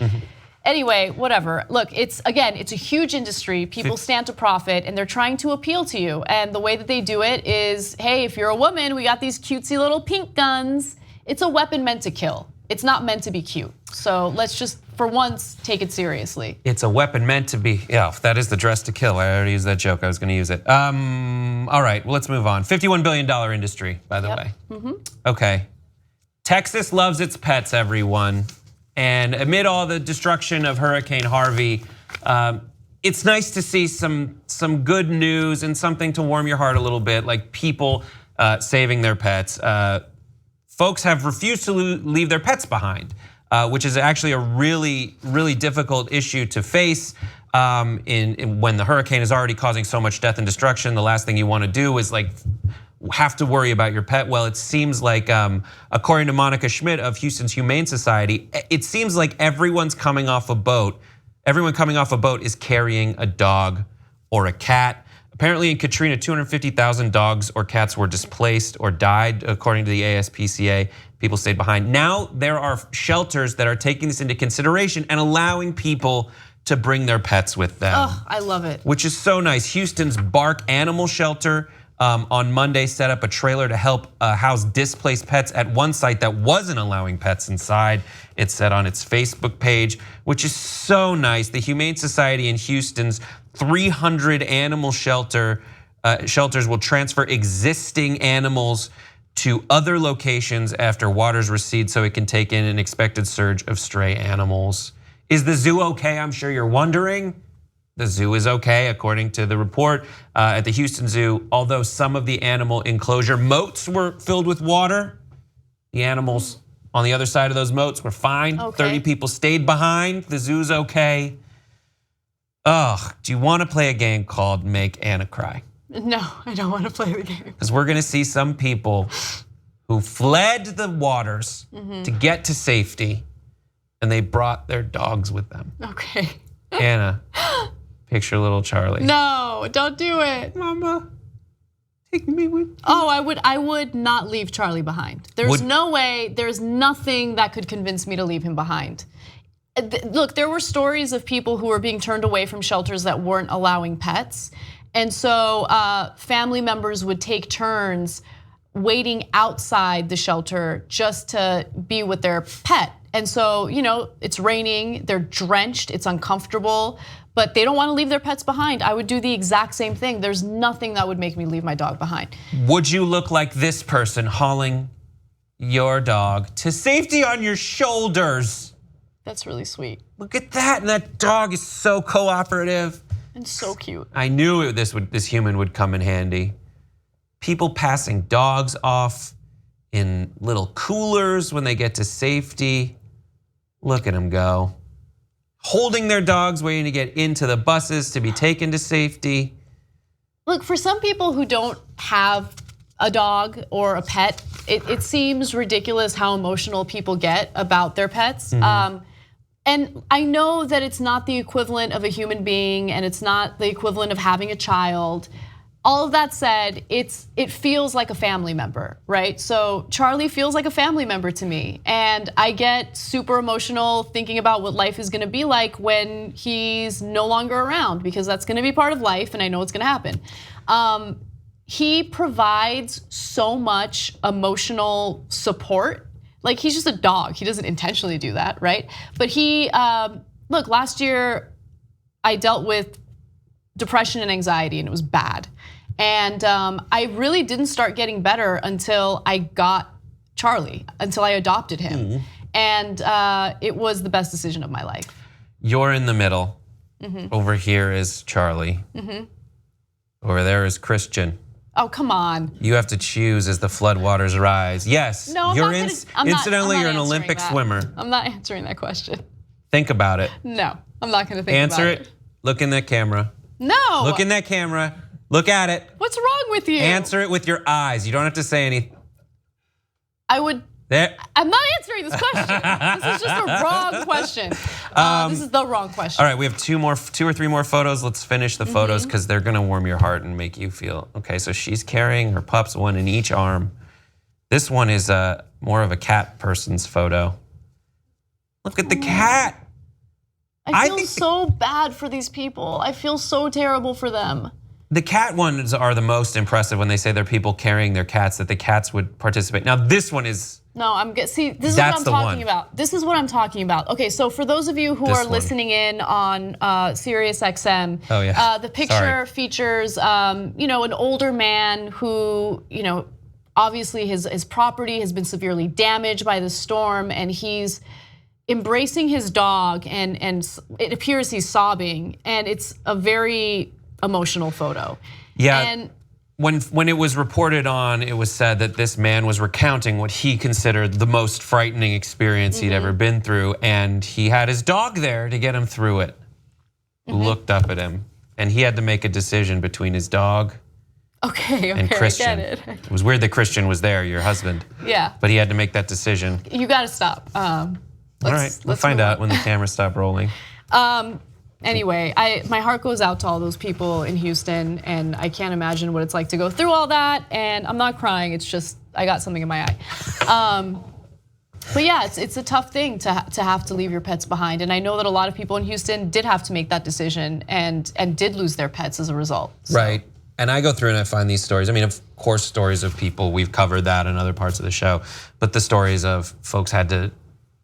Anyway, whatever. Look, it's a huge industry. People stand to profit, and they're trying to appeal to you. And the way that they do it is, hey, if you're a woman, we got these cutesy little pink guns. It's a weapon meant to kill. It's not meant to be cute. So let's just, for once, take it seriously.
It's a weapon meant to be, yeah, that is the dress to kill. I already used that joke, I was gonna use it. All right, well, let's move on. $51 billion industry, by the way. Okay, Texas loves its pets, everyone. And amid all the destruction of Hurricane Harvey, it's nice to see some good news and something to warm your heart a little bit, like people saving their pets. Folks have refused to leave their pets behind, which is actually a really, really difficult issue to face. When the hurricane is already causing so much death and destruction, the last thing you want to do is like have to worry about your pet. Well, it seems like, according to Monica Schmidt of Houston's Humane Society, it seems like everyone coming off a boat is carrying a dog or a cat. Apparently in Katrina, 250,000 dogs or cats were displaced or died, according to the ASPCA. People stayed behind. Now there are shelters that are taking this into consideration and allowing people to bring their pets with them.
Oh, I love it.
Which is so nice. Houston's Bark Animal Shelter on Monday set up a trailer to help house displaced pets at one site that wasn't allowing pets inside. It said on its Facebook page, which is so nice. The Humane Society in Houston's 300 animal shelters will transfer existing animals to other locations after waters recede so it can take in an expected surge of stray animals. Is the zoo okay? I'm sure you're wondering. The zoo is okay, according to the report at the Houston Zoo. Although some of the animal enclosure moats were filled with water, the animals on the other side of those moats were fine. 30 people stayed behind. The zoo's okay. Ugh, do you want to play a game called Make Anna Cry?
No, I don't want to play the game.
Because we're gonna see some people who fled the waters to get to safety, and they brought their dogs with them.
Okay.
Anna, picture little Charlie.
No, don't do it.
Mama, take me with you.
Oh, I would not leave Charlie behind. There's no way, there's nothing that could convince me to leave him behind. Look, there were stories of people who were being turned away from shelters that weren't allowing pets. And so family members would take turns waiting outside the shelter just to be with their pet. And so, it's raining, they're drenched, it's uncomfortable, but they don't want to leave their pets behind. I would do the exact same thing. There's nothing that would make me leave my dog behind.
Would you look like this person hauling your dog to safety on your shoulders?
That's really sweet.
Look at that, and that dog is so cooperative.
And so cute.
I knew this human would come in handy. People passing dogs off in little coolers when they get to safety. Look at them go. Holding their dogs, waiting to get into the buses to be taken to safety.
Look, for some people who don't have a dog or a pet, it seems ridiculous how emotional people get about their pets. And I know that it's not the equivalent of a human being and it's not the equivalent of having a child. All of that said, it feels like a family member, right? So Charlie feels like a family member to me. And I get super emotional thinking about what life is gonna be like when he's no longer around, because that's gonna be part of life and I know it's gonna happen. He provides so much emotional support. Like, he's just a dog. He doesn't intentionally do that, right? But look, last year I dealt with depression and anxiety and it was bad. And I really didn't start getting better until I got Charlie, until I adopted him. And it was the best decision of my life.
You're in the middle. Over here is Charlie. Over there is Christian.
Oh, come on.
You have to choose as the floodwaters rise. Yes,
No,
incidentally, you're an Olympic swimmer.
I'm not answering that question.
Think about it.
No, I'm not gonna think
Answer
about it.
it. Look in that camera.
No.
Look in that camera. Look at it.
What's wrong with you?
Answer it with your eyes. You don't have to say anything.
I would.
There.
I'm not answering this question. This is just a wrong question. This is the wrong question.
All right, we have two or three more photos. Let's finish the photos because they're gonna warm your heart and make you feel, okay, so she's carrying her pups, one in each arm. This one is more of a cat person's photo. Look at the cat.
I feel so bad for these people. I feel so terrible for them.
The cat ones are the most impressive when they say they're people carrying their cats, that the cats would participate. Now this one is.
No, see, this is what I'm talking about. This is what I'm talking about. Okay, so for those of you who are listening in on Sirius XM, the picture features an older man who, obviously his property has been severely damaged by the storm, and he's embracing his dog, and it appears he's sobbing, and it's a very emotional photo.
Yeah.
And
when it was reported on, it was said that this man was recounting what he considered the most frightening experience he'd ever been through, and he had his dog there to get him through it. Looked up at him, and he had to make a decision between his dog and Christian.
I get it.
It was weird that Christian was there, your husband.
Yeah.
But he had to make that decision.
You gotta stop.
All right, we'll find out when the cameras stop rolling.
Anyway, my heart goes out to all those people in Houston, and I can't imagine what it's like to go through all that. And I'm not crying; it's just I got something in my eye. But yeah, it's a tough thing to have to leave your pets behind, and I know that a lot of people in Houston did have to make that decision and did lose their pets as a result. So.
Right, And I go through and I find these stories. I mean, of course, stories of people, we've covered that in other parts of the show, but the stories of folks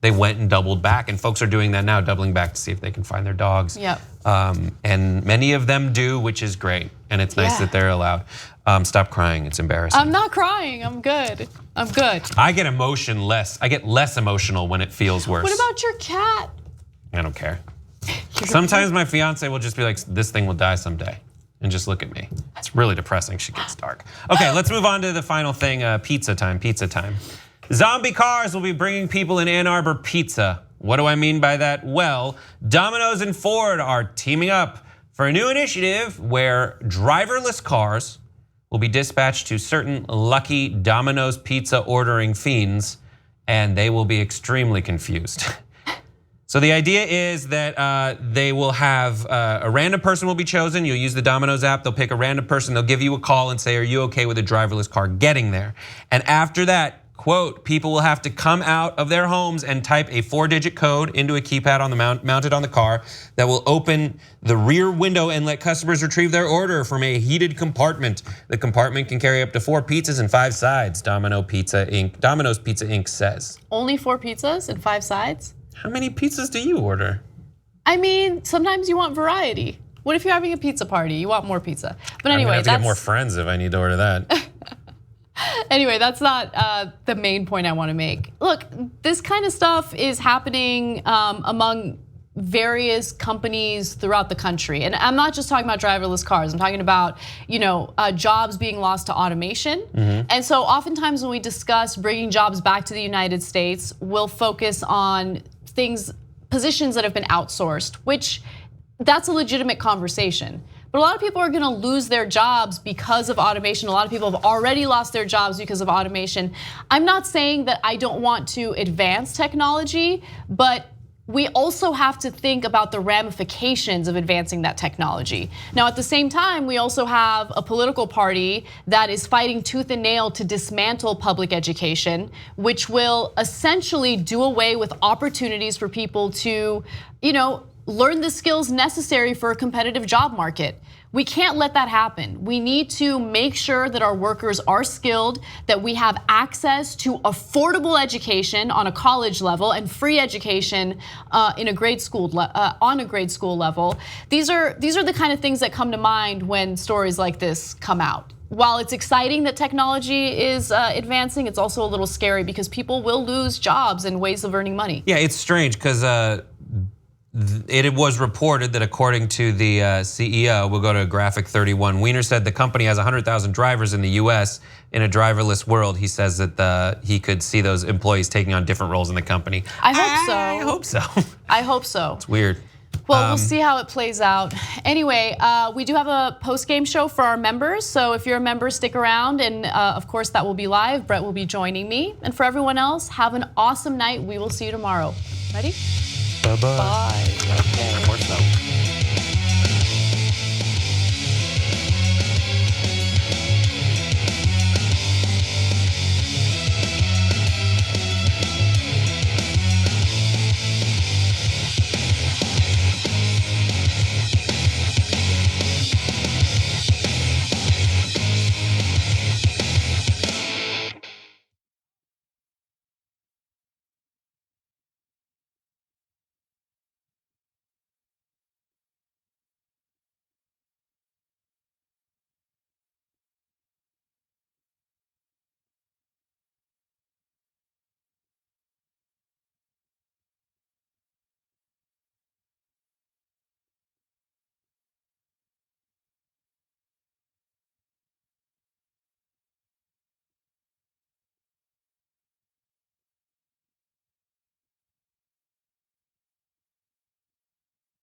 they went and doubled back, and folks are doing that now, doubling back to see if they can find their dogs.
Yep.
And many of them do, which is great, and it's nice that they're allowed. Stop crying, it's embarrassing.
I'm not crying, I'm good. I'm good.
I get I get less emotional when it feels worse.
What about your cat?
I don't care. Sometimes my fiance will just be like, this thing will die someday. And just look at me. It's really depressing, shit gets dark. Okay, let's move on to the final thing, pizza time. Zombie cars will be bringing people in Ann Arbor pizza. What do I mean by that? Well, Domino's and Ford are teaming up for a new initiative where driverless cars will be dispatched to certain lucky Domino's pizza ordering fiends, and they will be extremely confused. So the idea is that they will have a random person will be chosen. You'll use the Domino's app. They'll pick a random person. They'll give you a call and say, are you okay with a driverless car getting there? And after that, quote, people will have to come out of their homes and type a 4-digit code into a keypad on the mounted on the car that will open the rear window and let customers retrieve their order from a heated compartment. The compartment can carry up to 4 pizzas and 5 sides, Domino's Pizza Inc. says.
Only 4 pizzas and 5 sides?
How many pizzas do you order?
I mean, sometimes you want variety. What if you're having a pizza party? You want more pizza. But anyway,
I'm gonna have to get more friends if I need to order that.
Anyway, that's not the main point I want to make. Look, this kind of stuff is happening among various companies throughout the country. And I'm not just talking about driverless cars. I'm talking about, jobs being lost to automation. And so oftentimes when we discuss bringing jobs back to the United States, we'll focus on positions that have been outsourced, which that's a legitimate conversation. But a lot of people are gonna lose their jobs because of automation. A lot of people have already lost their jobs because of automation. I'm not saying that I don't want to advance technology, but we also have to think about the ramifications of advancing that technology. Now, at the same time, we also have a political party that is fighting tooth and nail to dismantle public education, which will essentially do away with opportunities for people to, learn the skills necessary for a competitive job market. We can't let that happen. We need to make sure that our workers are skilled, that we have access to affordable education on a college level and free education in a grade school on a grade school level. These are the kind of things that come to mind when stories like this come out. While it's exciting that technology is advancing, it's also a little scary because people will lose jobs and ways of earning money.
Yeah, it's strange because it was reported that according to the CEO, we'll go to graphic 31, Wiener said the company has 100,000 drivers in the US. In a driverless world, he says that he could see those employees taking on different roles in the company.
I hope so.
I hope so.
I hope so.
It's weird.
Well, we'll see how it plays out. Anyway, we do have a post-game show for our members. So if you're a member, stick around. And of course, that will be live. Brett will be joining me. And for everyone else, have an awesome night. We will see you tomorrow. Ready?
Bye-bye.
Bye.